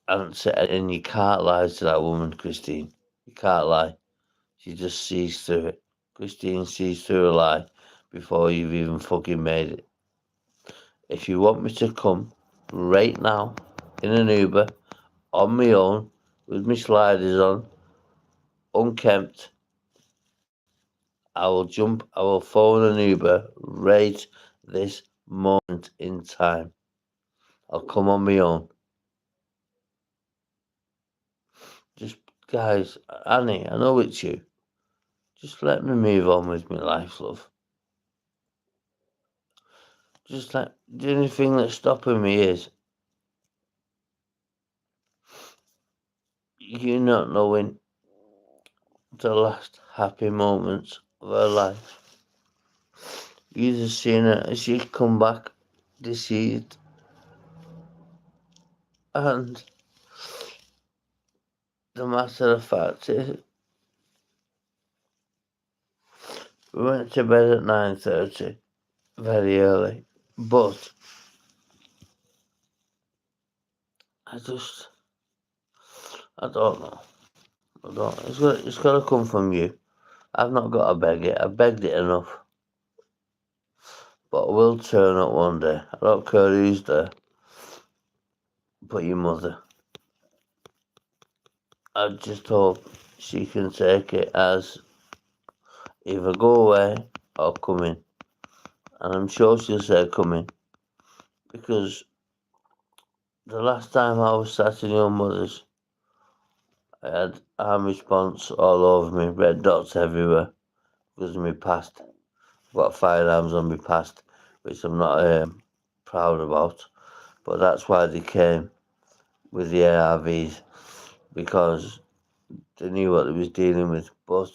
answer. And you can't lie to that woman, Christine. You can't lie. She just sees through it. Christine sees through a lie before you've even fucking made it. If you want me to come right now in an Uber on my own with my sliders on, unkempt, I will phone an Uber right this moment in time. I'll come on my own. Just, guys, Annie, I know it's you. Just let me move on with my life, love. Just like, the only thing that's stopping me is you not knowing the last happy moments of her life. You just seen her as she come back deceived. And the matter of fact is, we went to bed at 9:30, very early. But I don't know. It's got to come from you. I've not got to beg it. I've begged it enough. But I will turn up one day. I don't care who's there. But your mother. I just hope she can take it as either go away or come in. And I'm sure she'll say come in. Because the last time I was sat in your mother's, I had arm response all over me, red dots everywhere because of my past. I've got firearms on my past, which I'm not proud about. But that's why they came with the ARVs, because they knew what they was dealing with. But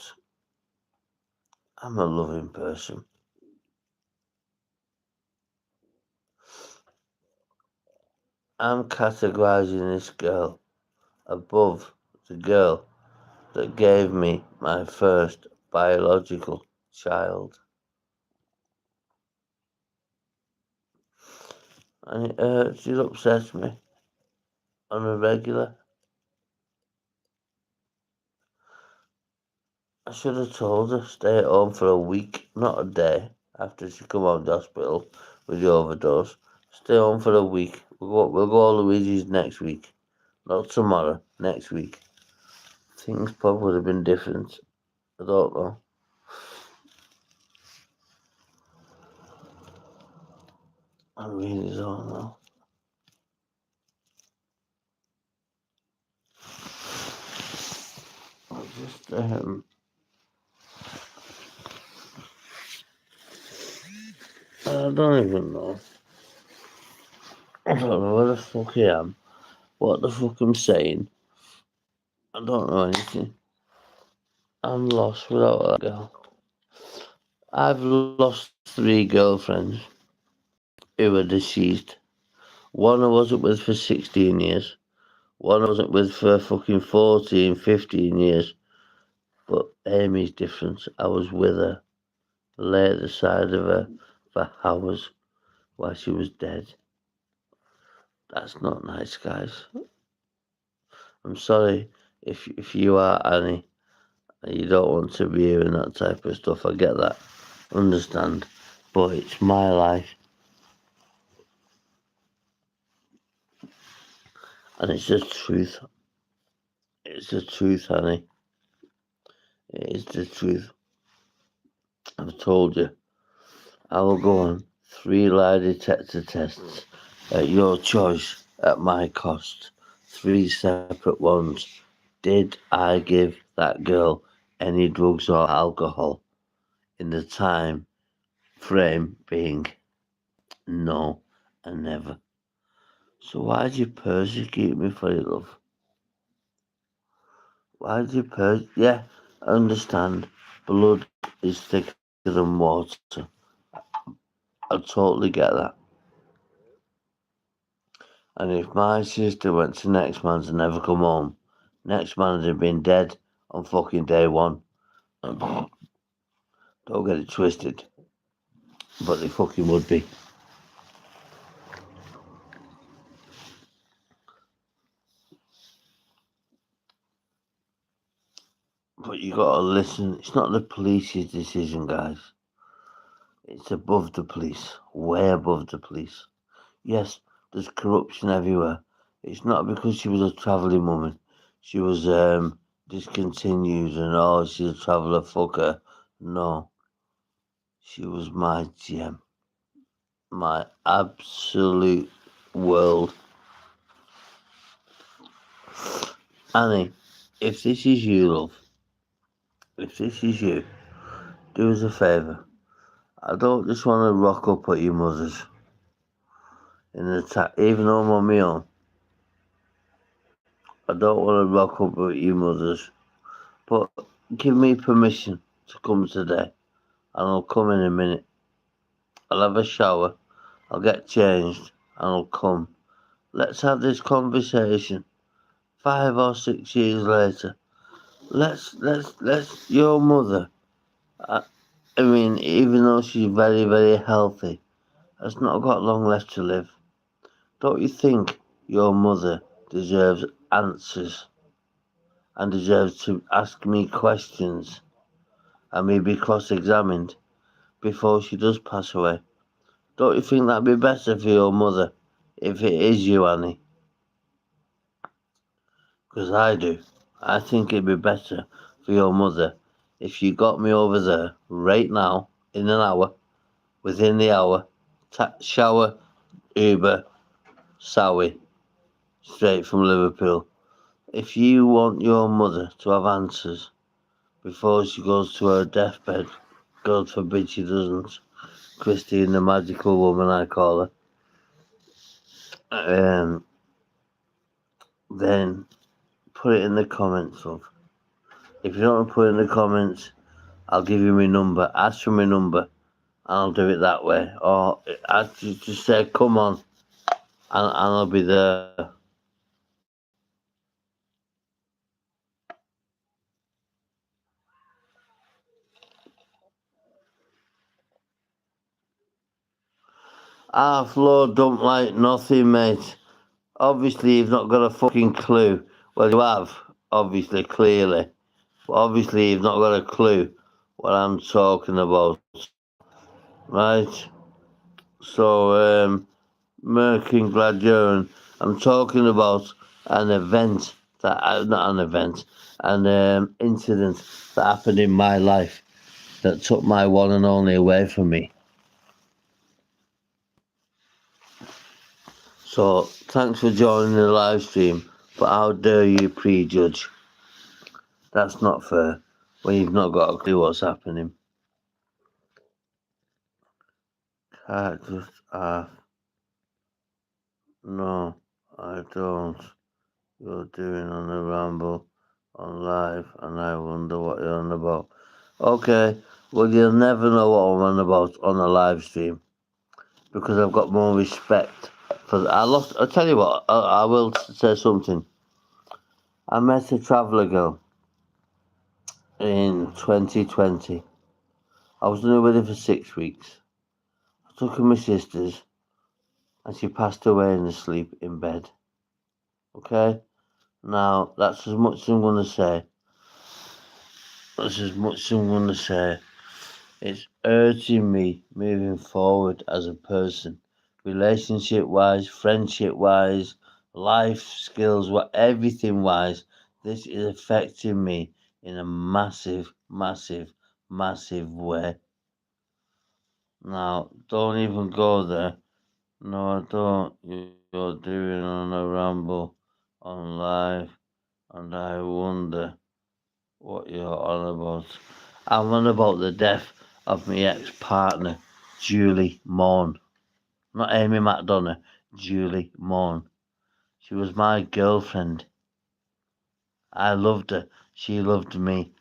I'm a loving person. I'm categorizing this girl above the girl that gave me my first biological child. And it hurts, it upsets me on a regular. I should have told her stay at home for a week, not a day, after she come out of the hospital with the overdose. Stay home for a week. We'll go all Luigi's next week. Not tomorrow, next week. Things probably would have been different. I don't know. I really don't know. I just, I don't even know. I don't know where the fuck I am. What the fuck I'm saying. I don't know anything. I'm lost without that girl. I've lost 3 girlfriends who were deceased. One I wasn't with for 16 years. One I wasn't with for fucking 14, 15 years. But Amy's different. I was with her, lay at the side of her for hours while she was dead. That's not nice, guys. I'm sorry if you are Annie and you don't want to be hearing that type of stuff. I get that. Understand. But it's my life. And it's the truth. It's the truth, Annie. It is the truth. I've told you. I will go on 3 lie detector tests at your choice, at my cost. 3 separate ones. Did I give that girl any drugs or alcohol in the time frame being no and never? So why do you persecute me for it, love? Why do you Yeah, I understand. Blood is thicker than water. I totally get that. And if my sister went to next man's and never come home, next man would have been dead on fucking day 1. Don't get it twisted. But they fucking would be. But you gotta listen. It's not the police's decision, guys. It's above the police. Way above the police. Yes, there's corruption everywhere. It's not because she was a travelling woman. She was discontinued and she's a traveller fucker. No. She was my gem. My absolute world. Annie, if this is you, love, if this is you, do us a favour. I don't just want to rock up at your mother's in the even though I'm on my own. I don't want to rock up at your mother's, but give me permission to come today, and I'll come in a minute. I'll have a shower, I'll get changed, and I'll come. let's have this conversation 5 or 6 years later. Let's your mother, I mean, even though she's very, very healthy, has not got long left to live. Don't you think your mother deserves answers and deserves to ask me questions and me be cross-examined before she does pass away? Don't you think that'd be better for your mother if it is you, Annie? Because I do. I think it'd be better for your mother if you got me over there right now in an hour, within the hour, shower, Uber, Sowie, straight from Liverpool. If you want your mother to have answers before she goes to her deathbed, God forbid she doesn't, Christine the magical woman I call her, then put it in the comments, love. If you don't want to put it in the comments, I'll give you my number. Ask for my number, and I'll do it that way. Or ask you to say, come on, and I'll be there. Flo don't like nothing, mate. Obviously, you've not got a fucking clue. Well, you have, obviously, clearly. But obviously, you've not got a clue what I'm talking about. Right? So, Merkin Gladioan, I'm talking about an event not an event, an incident that happened in my life that took my one and only away from me. So, thanks for joining the live stream, but how dare you prejudge? That's not fair when you've not got a clue what's happening. Can't just ask. No, I don't. You're doing on the ramble on live, and I wonder what you're on about. Okay, well, you'll never know what I'm on about on a live stream because I've got more respect for. I'll tell you what. I will say something. I met a traveller girl in 2020. I was only with her for 6 weeks. I took her to my sister's, and she passed away in her sleep in bed. Okay. Now that's as much as I'm gonna say. That's as much as I'm gonna say. It's hurting me moving forward as a person, relationship wise, friendship wise, life skills, everything wise. This is affecting me in a massive, massive, massive way. Now, don't even go there. No, I don't. You're doing on a ramble on live, and I wonder what you're on about. I'm on about the death of my ex-partner, Julie Morn. Not Amy McDonough, Julie Morn. She was my girlfriend. I loved her. She loved me.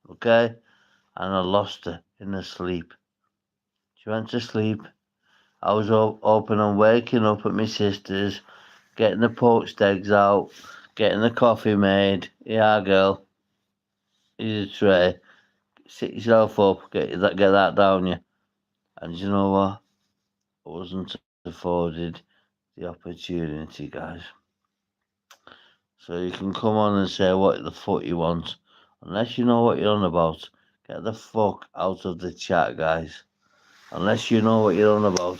Okay? And I lost her in her sleep. She went to sleep. I was open and waking up at my sister's, getting the poached eggs out, getting the coffee made. Yeah, girl. Here's a tray. Sit yourself up. Get that down you. And you know what? I wasn't afforded the opportunity, guys. So you can come on and say what the fuck you want. Unless you know what you're on about, get the fuck out of the chat, guys. Unless you know what you're on about.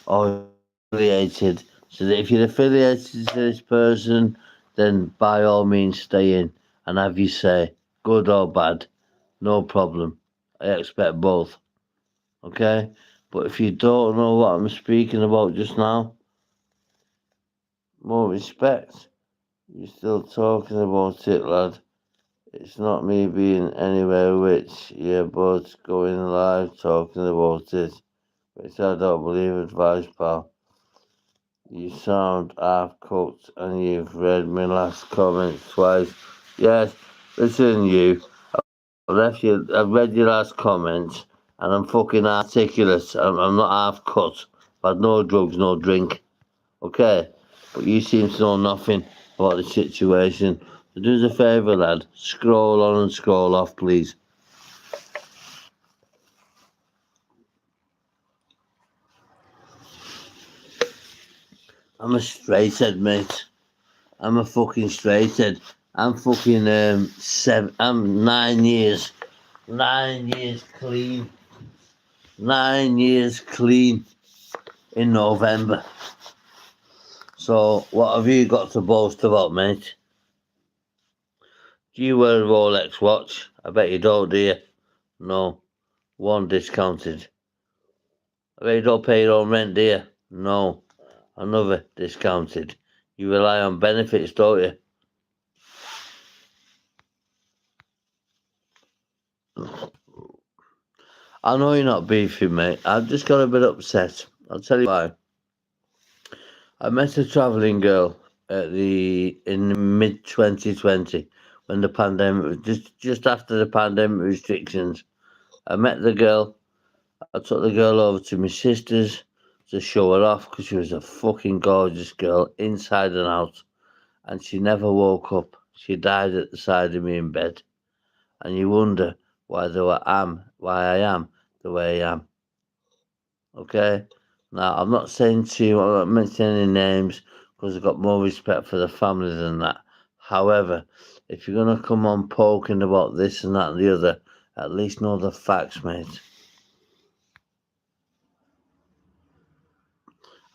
Or affiliated. So that if you're affiliated to this person, then by all means stay in and have you say, good or bad. No problem. I expect both. Okay? But if you don't know what I'm speaking about just now, more respect. You're still talking about it, lad. It's not me being anywhere which you're both going live talking about it, which I don't believe advice, pal. You sound half cooked and you've read my last comment twice. Yes, listen, you. I've read your last comment and I'm fucking articulate. I'm not half cut. I've had no drugs, no drink. Okay? but you seem to know nothing about the situation. So do us a favour, lad. Scroll on and scroll off, please. I'm a straighthead, mate. I'm a fucking straighthead. I'm fucking I'm 9 years. 9 years clean. 9 years clean in November. So what have you got to boast about, mate? Do you wear a Rolex watch? I bet you don't, do you? No. One discounted. I bet you don't pay your own rent, do you? No. Another discounted. You rely on benefits, don't you? I know you're not beefing, mate. I've just got a bit upset. I'll tell you why. I met a travelling girl in mid 2020 when the pandemic was just after the pandemic restrictions. I met the girl. I took the girl over to my sister's to show her off because she was a fucking gorgeous girl inside and out, and she never woke up. She died at the side of me in bed, and you wonder why I am the way I am. Okay. Now I'm not saying to you, I'm not mentioning any names because I've got more respect for the family than that. However, if you're gonna come on poking about this and that and the other, at least know the facts, mate.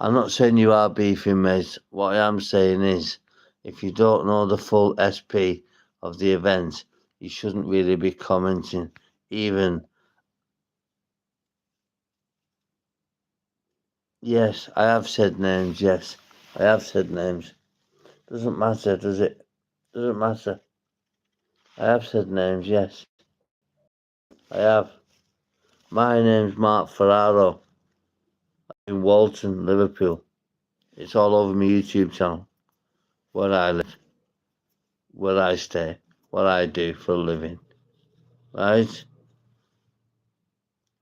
I'm not saying you are beefing, mate. What I am saying is, if you don't know the full SP of the event, you shouldn't really be commenting. Even, yes, I have said names, yes. I have said names. Doesn't matter, does it? Doesn't matter. I have said names, yes. I have. My name's Mark Ferraro. I'm in Walton, Liverpool. It's all over my YouTube channel. Where I live, where I stay, what I do for a living. Right?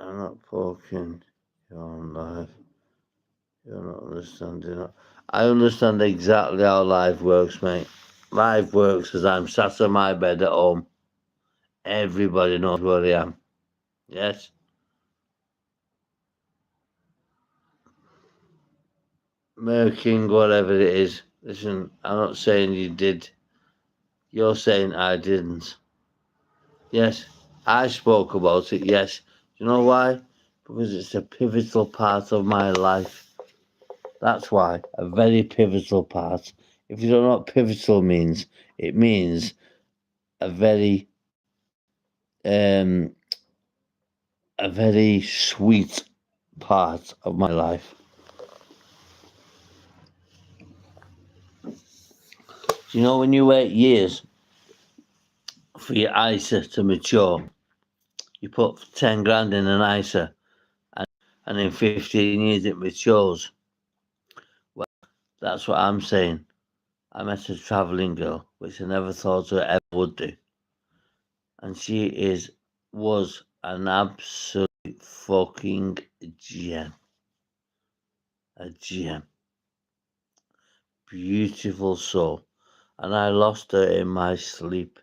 I'm not poking you on live. You're not understanding it. I understand exactly how life works, mate. Life works as I'm sat on my bed at home. Everybody knows where I am. Yes? Merking, whatever it is. Listen, I'm not saying you did. You're saying I didn't. Yes, I spoke about it, yes. Do you know why? Because it's a pivotal part of my life. That's why. A very pivotal part. If you don't know what pivotal means, it means a very um a very sweet part of my life. Do you know when you wait years for your ISA to mature, you put 10 grand in an ISA and in 15 years it matures? Well, that's what I'm saying. I met a travelling girl, which I never thought I ever would do. And she was an absolute fucking gem. A gem. Beautiful soul. And I lost her in my sleep.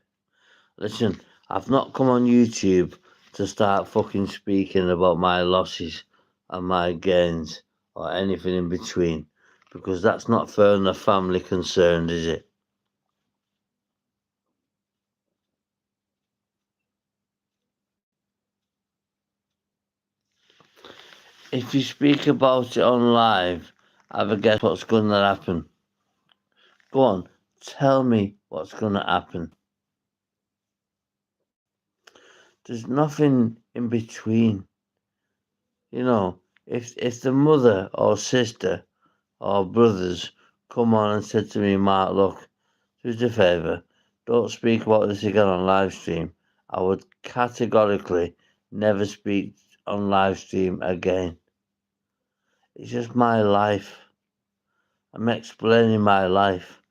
Listen, I've not come on YouTube to start fucking speaking about my losses and my gains or anything in between, because that's not fair on the family concerned, is it? If you speak about it on live, have a guess what's going to happen. Go on, tell me what's going to happen. There's nothing in between. You know, if the mother or sister or brothers come on and said to me, Mark, look, do us a favour, don't speak about this again on live stream, I would categorically never speak on live stream again. It's just my life. I'm explaining my life,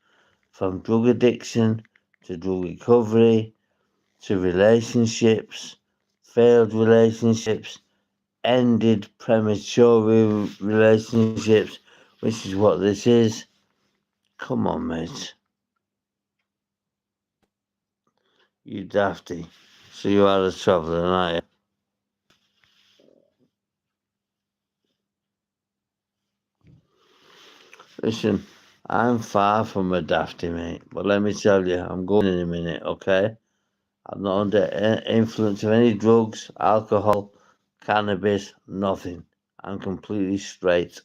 from drug addiction to drug recovery to relationships, failed relationships, ended premature relationships, which is what this is. Come on, mate. You dafty. So you are a traveller, aren't you? Listen, I'm far from a dafty, mate. But let me tell you, I'm going in a minute, okay? I'm not under influence of any drugs, alcohol, cannabis, nothing. I'm completely straight.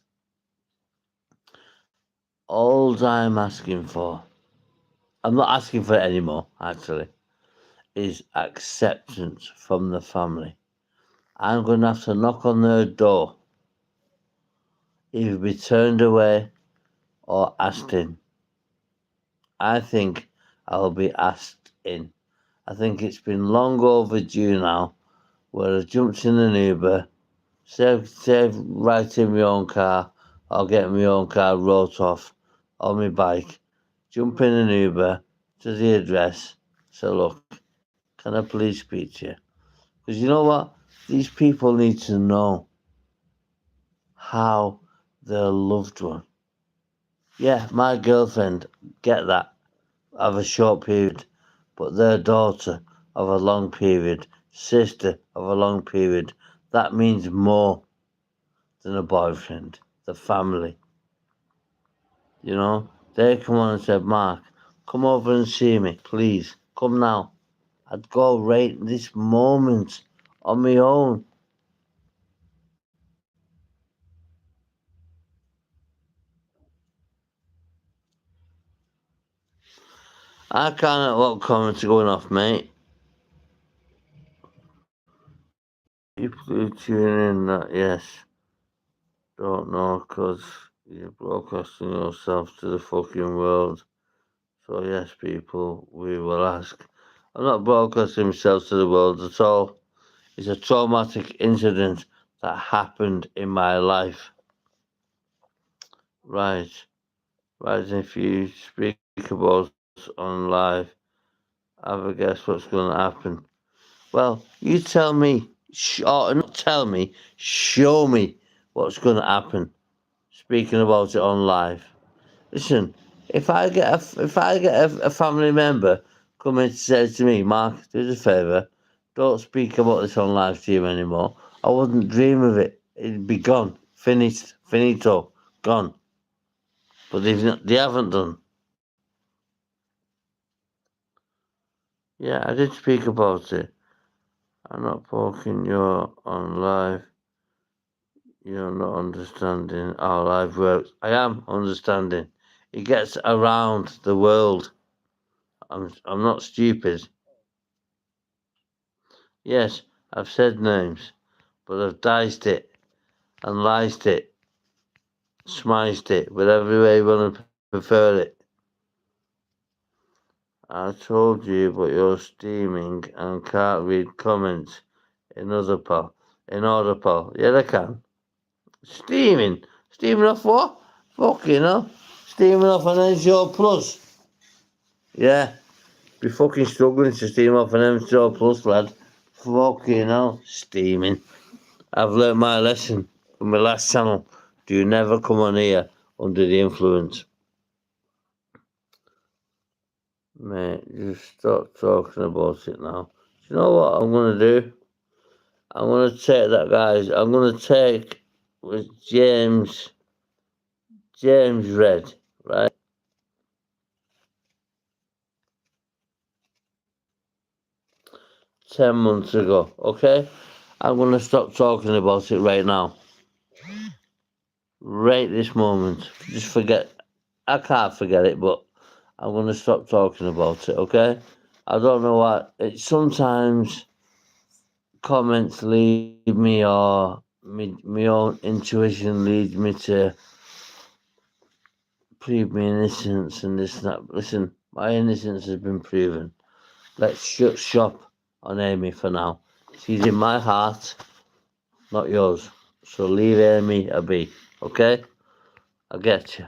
All I'm asking for, I'm not asking for it anymore, actually, is acceptance from the family. I'm going to have to knock on their door, either be turned away or asked in. I think I'll be asked in. I think it's been long overdue now, where I jumped in an Uber, save writing my own car, or getting my own car wrote off on my bike, jump in an Uber to the address, say, look, can I please speak to you? Because you know what? These people need to know how their loved one. Yeah, my girlfriend, get that, of a short period, but their daughter of a long period, sister of a long period, that means more than a boyfriend, the family. You know, they come on and said, Mark, come over and see me, please, come now. I'd go right this moment on my own. I can't what comments are going off, mate. People tune in that, yes. Don't know, because you're broadcasting yourself to the fucking world. So, yes, people, we will ask. I'm not broadcasting myself to the world at all. It's a traumatic incident that happened in my life. Right. Right, if you speak about on live, have a guess what's going to happen. Well, you tell me, or not tell me, show me what's going to happen. Speaking about it on live. Listen, if I get a family member coming to say to me, Mark, do us a favour, don't speak about this on live stream anymore. I wouldn't dream of it. It'd be gone, finished, finito, gone. But they haven't done. Yeah, I did speak about it. I'm not poking you on live. You're not understanding how life works. I am understanding. It gets around the world. I'm not stupid. Yes, I've said names, but I've diced it and liced it, smiced it, whatever way you want to prefer it. I told you, but you're steaming and can't read comments in order, pal. Yeah, I can. Steaming? Steaming off what? Fucking hell. Steaming off an NCO Plus. Yeah, be fucking struggling to steam off an NCO Plus, lad. Fucking hell. Steaming. I've learnt my lesson from my last channel. Do you never come on here under the influence. Mate, just stop talking about it now. Do you know what I'm going to do? I'm going to take that, guys. I'm going to take with James Red, right? 10 months ago, okay? I'm going to stop talking about it right now. Right this moment. Just forget. I can't forget it, but I'm going to stop talking about it, okay? I don't know what. Sometimes comments lead me, or my own intuition leads me to prove my innocence and this and that. Listen, my innocence has been proven. Let's shut shop on Amy for now. She's in my heart, not yours. So leave Amy a be, okay? I get you.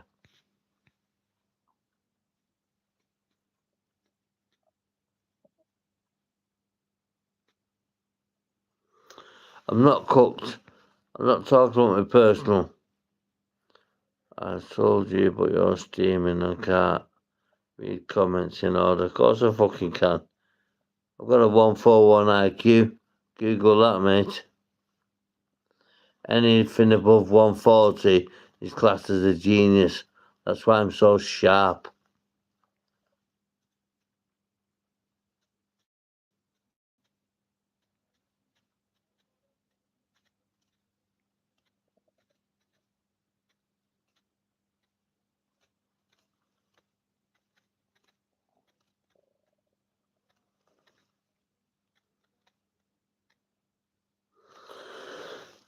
I'm not cooked. I'm not talking about my personal. I told you, but you're steaming and can't read comments in order. Of course I fucking can. I've got a 141 IQ. Google that, mate. Anything above 140 is classed as a genius. That's why I'm so sharp.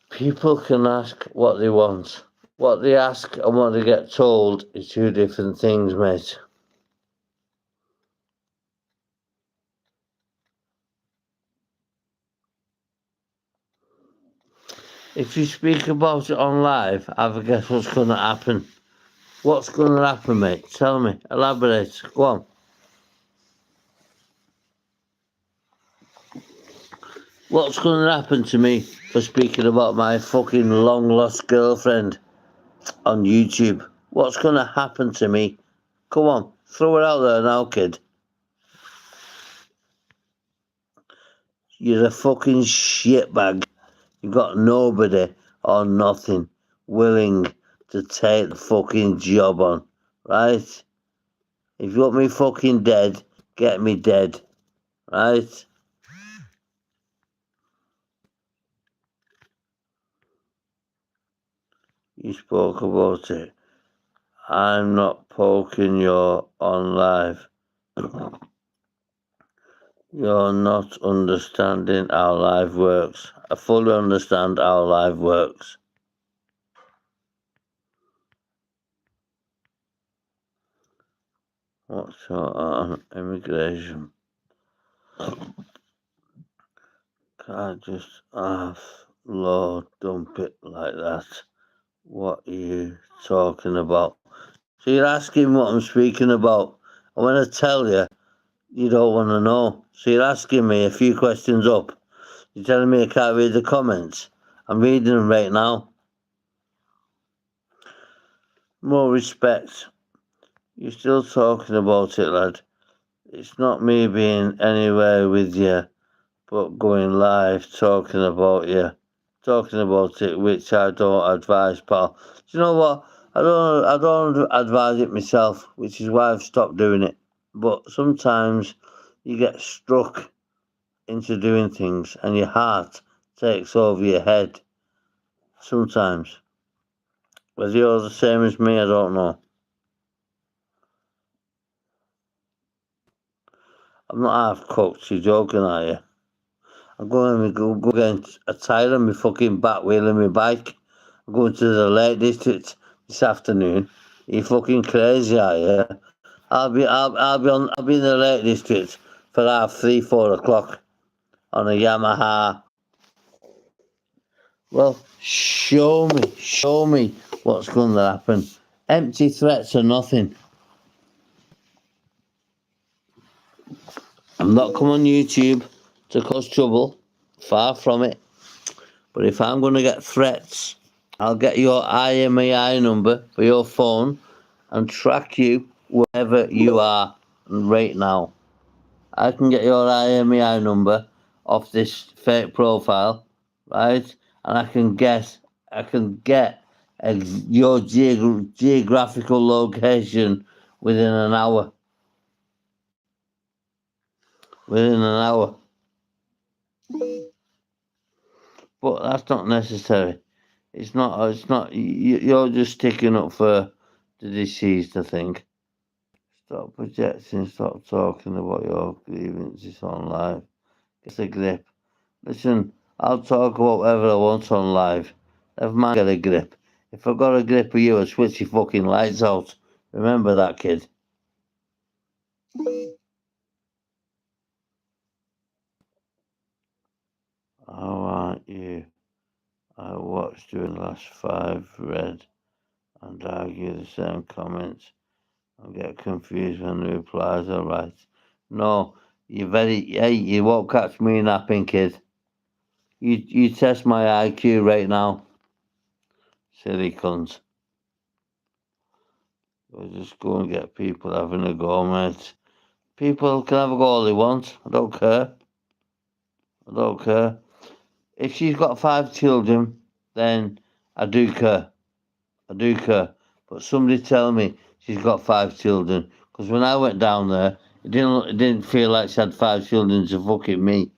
People can ask what they want. What they ask and what they get told is two different things, mate. If you speak about it on live, have a guess what's going to happen. What's going to happen, mate? Tell me. Elaborate. Go on. What's going to happen to me for speaking about my fucking long-lost girlfriend on YouTube? What's going to happen to me? Come on. Throw it out there now, kid. You're a fucking shitbag. You got nobody or nothing willing to take the fucking job on, right? If you want me fucking dead, get me dead, right? You spoke about it. I'm not poking you on live. You're not understanding how live works. I fully understand how live works. What's on immigration? Can't just half low dump it like that. What are you talking about? So you're asking what I'm speaking about. And when I tell you, you don't want to know. So you're asking me a few questions up. You're telling me I can't read the comments. I'm reading them right now. More respect. You're still talking about it, lad. It's not me being anywhere with you, but going live talking about you. Talking about it, which I don't advise, pal. Do you know what? I don't advise it myself, which is why I've stopped doing it. But sometimes you get struck into doing things and your heart takes over your head. Sometimes. Whether you're the same as me, I don't know. I'm not half cooked, you're joking, are you? I'm going to go get a tire on my fucking back wheel of my bike. I'm going to the Lake District this afternoon. You fucking crazy, are you? I'll be in the Lake District for 3:30, 4 o'clock on a Yamaha. Well, show me what's going to happen. Empty threats are nothing. I'm not coming on YouTube to cause trouble. Far from it. But if I'm going to get threats, I'll get your IMEI number for your phone and track you wherever you are right now. I can get your IMEI number off this fake profile, right? And I can get your geographical location within an hour. Within an hour. But that's not necessary. It's not, you're just sticking up for the deceased, I think. Stop projecting, stop talking about your grievances on live. Get a grip. Listen, I'll talk about whatever I want on live. Never mind get a grip. If I've got a grip of you, I'll switch your fucking lights out. Remember that, kid. How aren't you? I watched you in the last 5, read and argue the same comments and get confused when the replies are right. No, you won't catch me napping, kid. You test my IQ right now. Silly cunt. So just go and get people having a go, mate. People can have a go all they want. I don't care. I don't care. If she's got 5 children, then I do care. I do care. But somebody tell me she's got 5 children. Because when I went down there, it didn't feel like she had 5 children to fucking me.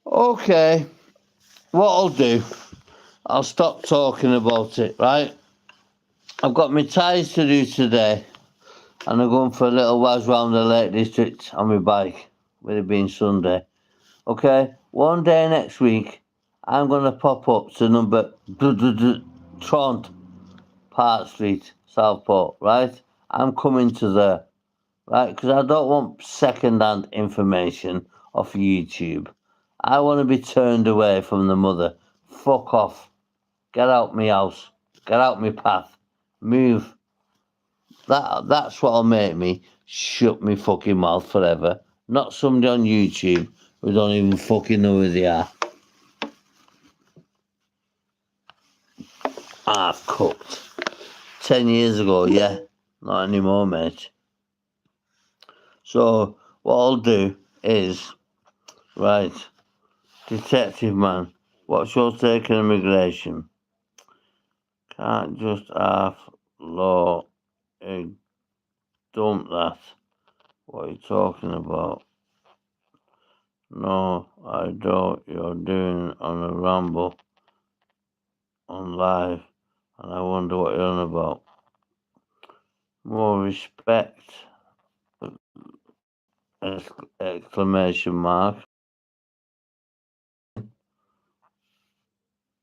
Okay, what I'll do, I'll stop talking about it, right? I've got my tyres to do today, and I'm going for a little whiz round the Lake District on my bike, with it being Sunday. Okay, one day next week, I'm going to pop up to number Tront Park Street, Southport, right? I'm coming to there, right? Because I don't want second-hand information off YouTube. I want to be turned away from the mother. Fuck off. Get out my house. Get out my path. Move. That's what'll make me shut my fucking mouth forever. Not somebody on YouTube who don't even fucking know who they are. I've cooked. 10 years ago, yeah. Not anymore, mate. So, what I'll do is, right, detective man, what's your take on immigration? Can't just have law dump that. What are you talking about? No, I don't. You're doing on a ramble on live, and I wonder what you're on about. More respect! Exclamation mark.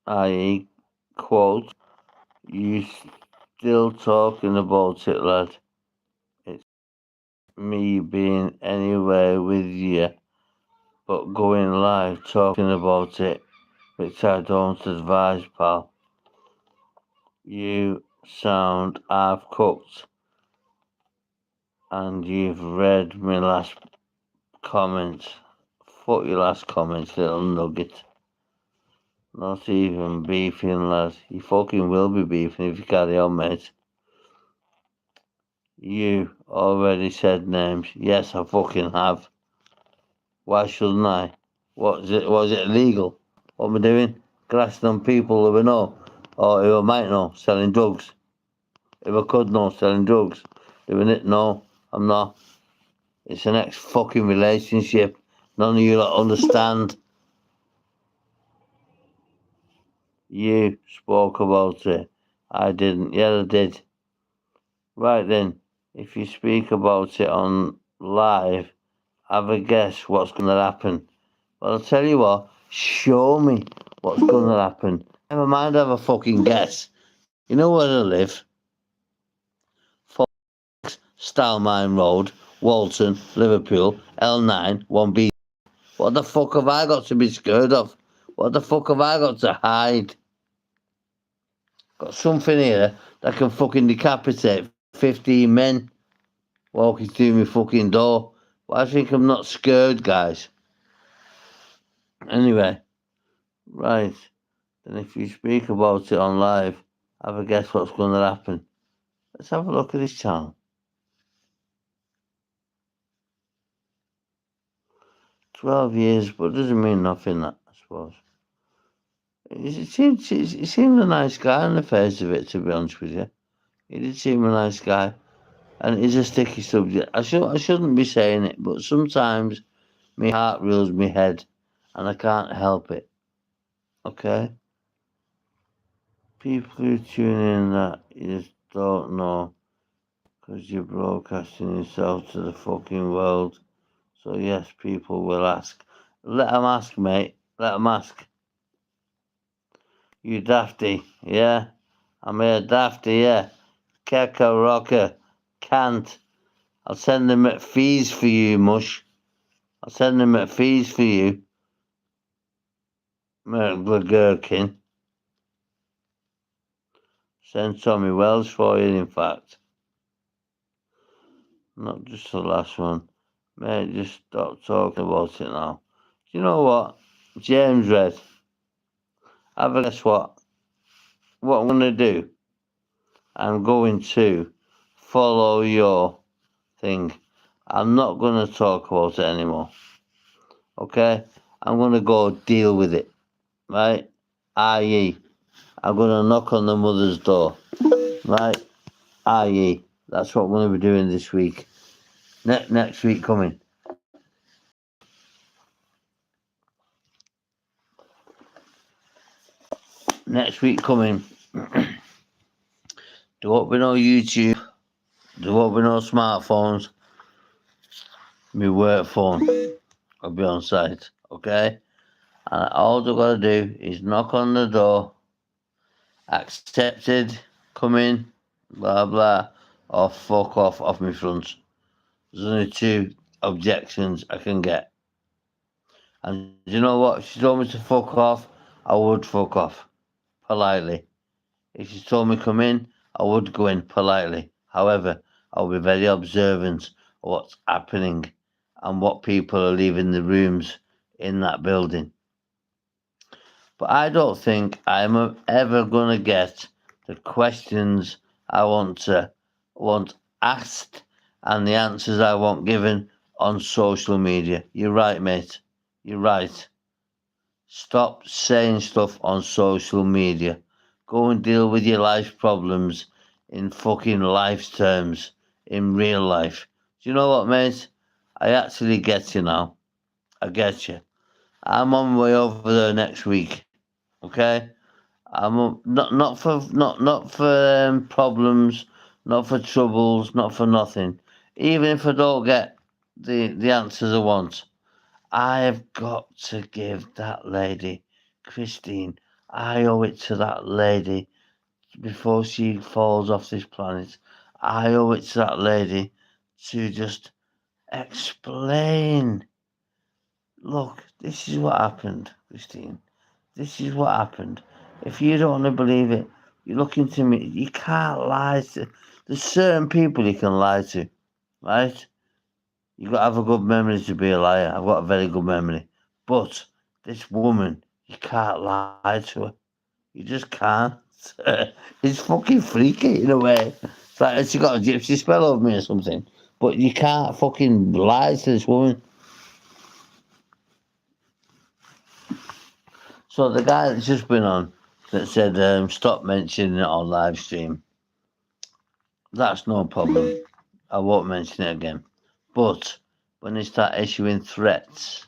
I.e., quote, you still talking about it, lad. It's me being anywhere with you, but going live talking about it, which I don't advise, pal. You sound half cooked, and you've read my last comment. Fuck your last comment, little nugget. Not even beefing, lad. You fucking will be beefing if you carry on, mate. You already said names. Yes, I fucking have. Why shouldn't I? Was it illegal? What am I doing? Grassing on people who I know, or who I might know, selling drugs. If I could know, selling drugs. Doing it? No, I'm not. It's an ex-fucking relationship. None of you lot understand. You spoke about it. I didn't. Yeah, I did. Right then, if you speak about it on live, have a guess what's going to happen. Well, I'll tell you what, show me what's going to happen. Never mind, have a fucking guess. You know where I live? Stallmine Road, Walton, Liverpool, L9, 1B. What the fuck have I got to be scared of? What the fuck have I got to hide? Got something here that can fucking decapitate 15 men walking through my fucking door. But I think I'm not scared, guys. Anyway, right. Then if you speak about it on live, have a guess what's going to happen. Let's have a look at this channel. 12 years, but it doesn't mean nothing, that, I suppose. He seemed a nice guy on the face of it, to be honest with you. He did seem a nice guy. And it's a sticky subject. I shouldn't be saying it, but sometimes my heart rules my head, and I can't help it. Okay? People who tune in that you just don't know, because you're broadcasting yourself to the fucking world. So yes, people will ask. Let them ask, mate. Let them ask. You dafty, yeah? I'm here dafty, yeah? Keko rocker. Can't. I'll send them at fees for you, mush. I'll send them at fees for you. Merk the gherkin. Send Tommy Wells for you, in fact. Not just the last one. Mate, just stop talking about it now. Do you know what? James Red, have a guess what? What I'm going to do? I'm going to follow your thing. I'm not going to talk about it anymore. Okay? I'm going to go deal with it. Right? I.e., I'm going to knock on the mother's door. Right? I.e., that's what I'm going to be doing this week. Next week coming. Next week coming. There won't be no YouTube. There won't be no smartphones. My work phone will be on site. Okay? And all I've got to do is knock on the door. Accepted. Come in. Blah, blah. Or fuck off my front. There's only two objections I can get. And you know what? If she told me to fuck off, I would fuck off. Politely. If she told me come in, I would go in politely. However, I'll be very observant of what's happening and what people are leaving the rooms in that building. But I don't think I'm ever going to get the questions I want asked and the answers I want given on social media. You're right, mate. You're right. Stop saying stuff on social media. Go and deal with your life problems in fucking life's terms, in real life. Do you know what, mate? I actually get you now. I get you. I'm on my way over there next week. Okay? Not for problems, not for troubles, not for nothing. Even if I don't get the answers I want, I have got to give that lady, Christine, I owe it to that lady before she falls off this planet. I owe it to that lady to just explain. Look, this is what happened, Christine. This is what happened. If you don't want to believe it, you look into me. You can't lie to. There's certain people you can lie to, right? You got to have a good memory to be a liar. I've got a very good memory. But this woman, you can't lie to her. You just can't. It's fucking freaky in a way. It's like she got a gypsy spell over me or something. But you can't fucking lie to this woman. So the guy that's just been on that said stop mentioning it on live stream, that's no problem. I won't mention it again. But when they start issuing threats,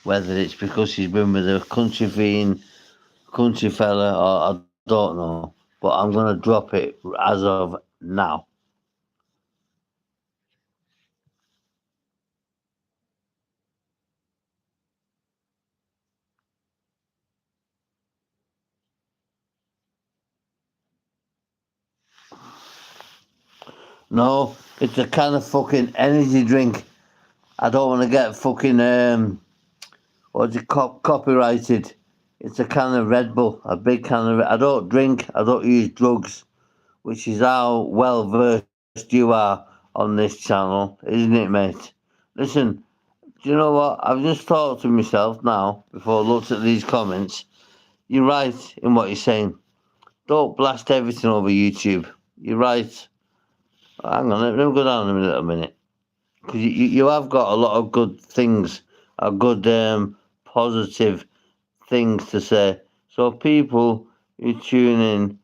whether it's because he's been with a country fella, or I don't know, but I'm going to drop it as of now. No, it's a kind of fucking energy drink. I don't want to get fucking what's it copyrighted. It's a can of Red Bull, a big can of. I don't drink. I don't use drugs, which is how well versed you are on this channel, isn't it, mate? Listen, do you know what? I've just thought to myself now before I looked at these comments. You're right in what you're saying. Don't blast everything over YouTube. You're right. Hang on, let me go down a little minute. Because you have got a lot of good things, a good positive things to say. So people who tune in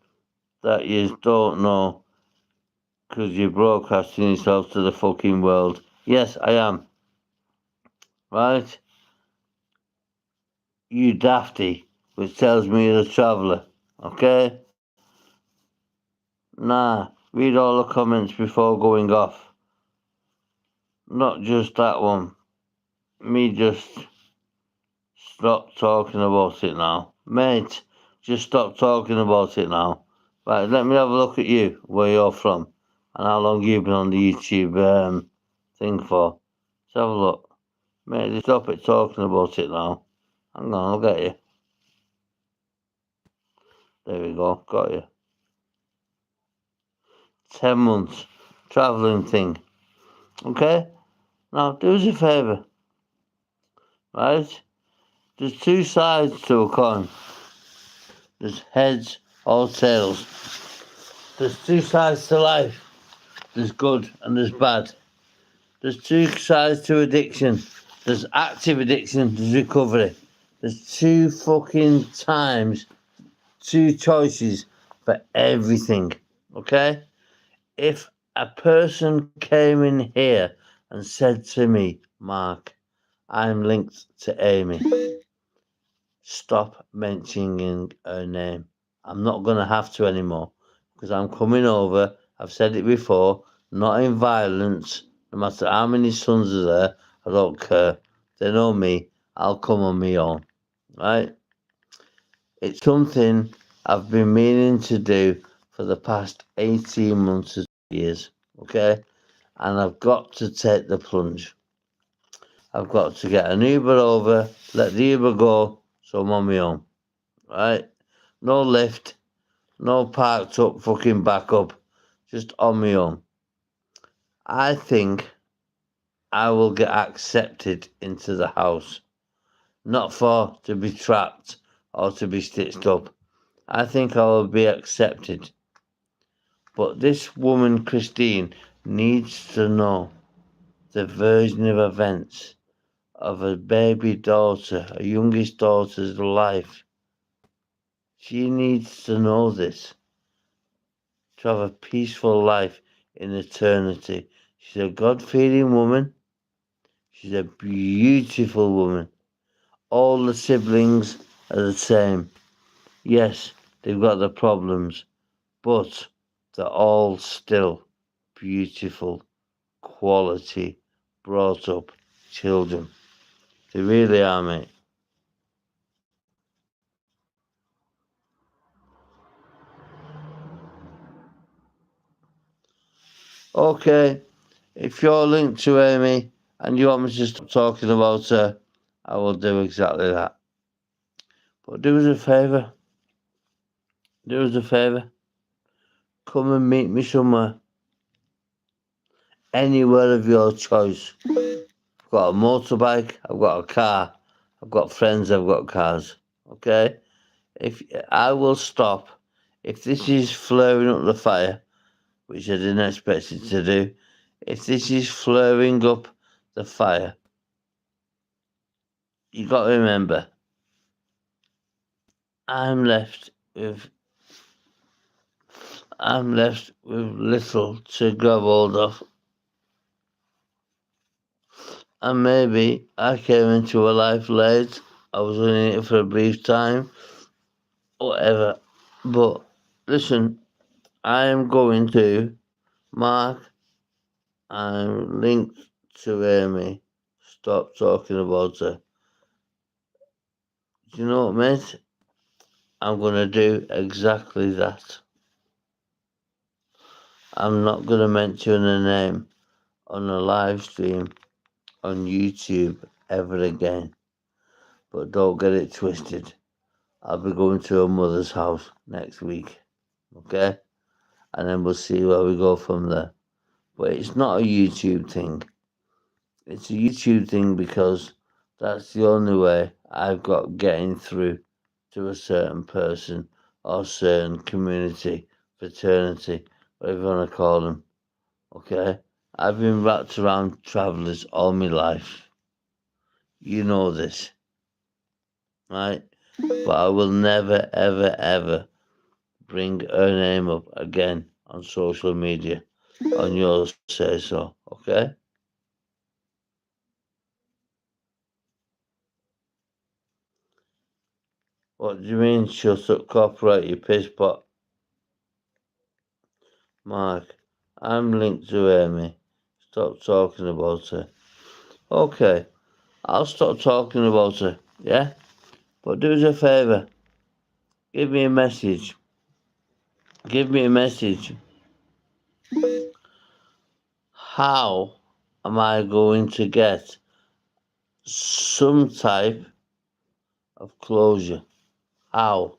that you don't know because you're broadcasting yourself to the fucking world. Yes, I am. Right? You dafty, which tells me you're a traveller. Okay? Nah, read all the comments before going off. Not just that one. Me just stop talking about it now. Mate, just stop talking about it now. Right, let me have a look at you, where you're from, and how long you've been on the YouTube thing for. Let's have a look. Mate, just stop it talking about it now. Hang on, I'll get you. There we go, got you. 10 months travelling thing. Okay? Now, do us a favour, right? There's two sides to a coin. There's heads or tails. There's two sides to life. There's good and there's bad. There's two sides to addiction. There's active addiction, there's recovery. There's two fucking times, two choices for everything, okay? If a person came in here and said to me, Mark, I'm linked to Amy, stop mentioning her name. I'm not going to have to anymore because I'm coming over. I've said it before, not in violence. No matter how many sons are there, I don't care. They know me. I'll come on my own, right? It's something I've been meaning to do for the past 18 months or years, okay? And I've got to take the plunge. I've got to get an Uber over, let the Uber go, so I'm on my own, right? No lift, no parked up fucking backup, just on my own. I think I will get accepted into the house, not for to be trapped or to be stitched up. I think I will be accepted. But this woman, Christine, needs to know the version of events of a baby daughter, a youngest daughter's life. She needs to know this to have a peaceful life in eternity. She's a God-fearing woman. She's a beautiful woman. All the siblings are the same. Yes, they've got their problems, but they're all still beautiful, quality, brought up children. They really are, mate. Okay, if you're linked to Amy and you want me to stop talking about her, I will do exactly that. But do us a favour. Do us a favour. Come and meet me somewhere. Anywhere of your choice. I've got a motorbike, I've got a car, I've got friends, I've got cars. Okay? If I will stop. If this is flaring up the fire, which I didn't expect it to do, if this is flaring up the fire, you got to remember, I'm left with little to grab hold of. And maybe I came into a life late. I was only in it for a brief time. Whatever. But listen, I am going to Mark. I'm linked to Amy. Stop talking about her. Do you know what, mate? I'm going to do exactly that. I'm not going to mention her name on a live stream on YouTube ever again. But don't get it twisted. I'll be going to her mother's house next week. Okay? And then we'll see where we go from there. But it's not a YouTube thing. It's a YouTube thing because that's the only way I've got getting through to a certain person or certain community, fraternity, whatever you want to call them. Okay? I've been wrapped around travellers all my life. You know this. Right? But I will never, ever, ever bring her name up again on social media. On yours say so. Okay? What do you mean, shut up, copyright, you piss pot? Mark, I'm linked to Amy. Stop talking about her. Okay, I'll stop talking about her, yeah? But do us a favour. Give me a message. Give me a message. How am I going to get some type of closure? How?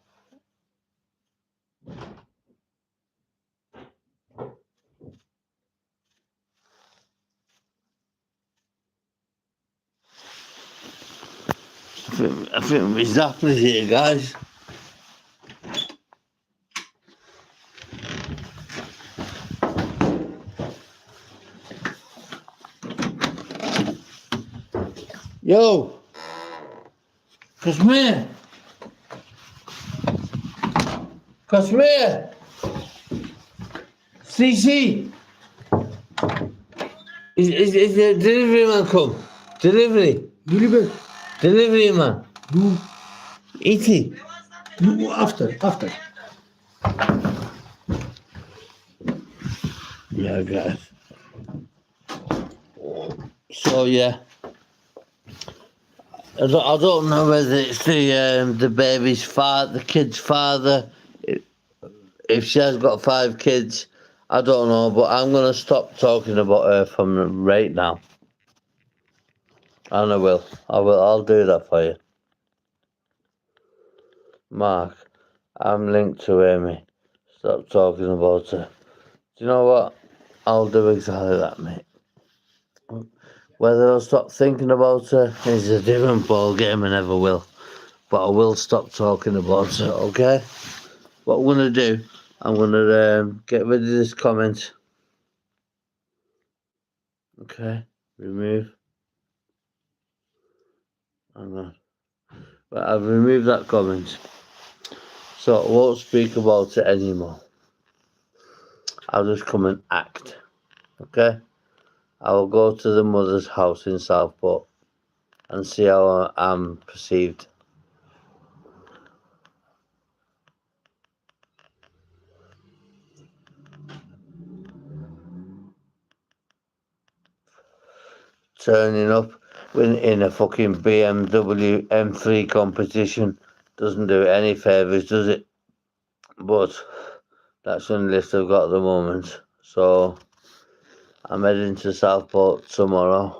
I think we're zapping here, guys. Yo! Kashmir! Kashmir! CC! Is the delivery man come? Delivery! Delivery man! You, E.T. you after. Yeah, guys. So yeah, I don't know whether it's the baby's father, the kid's father. If she has got 5 kids, I don't know. But I'm gonna stop talking about her from right now, and I will. I'll do that for you, Mark. I'm linked to Amy. Stop talking about her. Do you know what? I'll do exactly that, mate. Whether I'll stop thinking about her is a different ball game, and never will. But I will stop talking about her, okay? What I'm gonna do, I'm gonna get rid of this comment. Okay, remove. Hang on. But I've removed that comment. So I won't speak about it anymore. I'll just come and act. Okay? I will go to the mother's house in Southport and see how I'm perceived. Turning up in a fucking BMW M3 competition doesn't do it any favours, does it? But that's the only list I've got at the moment. So I'm heading to Southport tomorrow.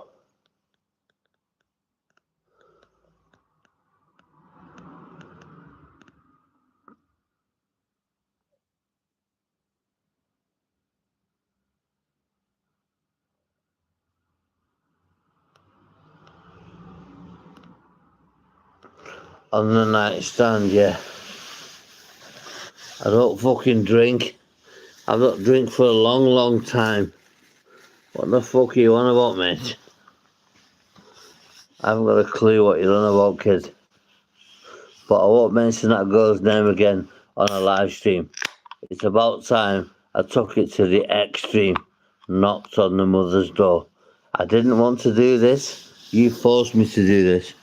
On the nightstand, yeah. I don't fucking drink. I've not drink for a long time. What the fuck are you on about, mate? I haven't got a clue what you're on about, kid. But I won't mention that girl's name again on a live stream. It's about time I took it to the extreme. Knocked on the mother's door. I didn't want to do this. You forced me to do this.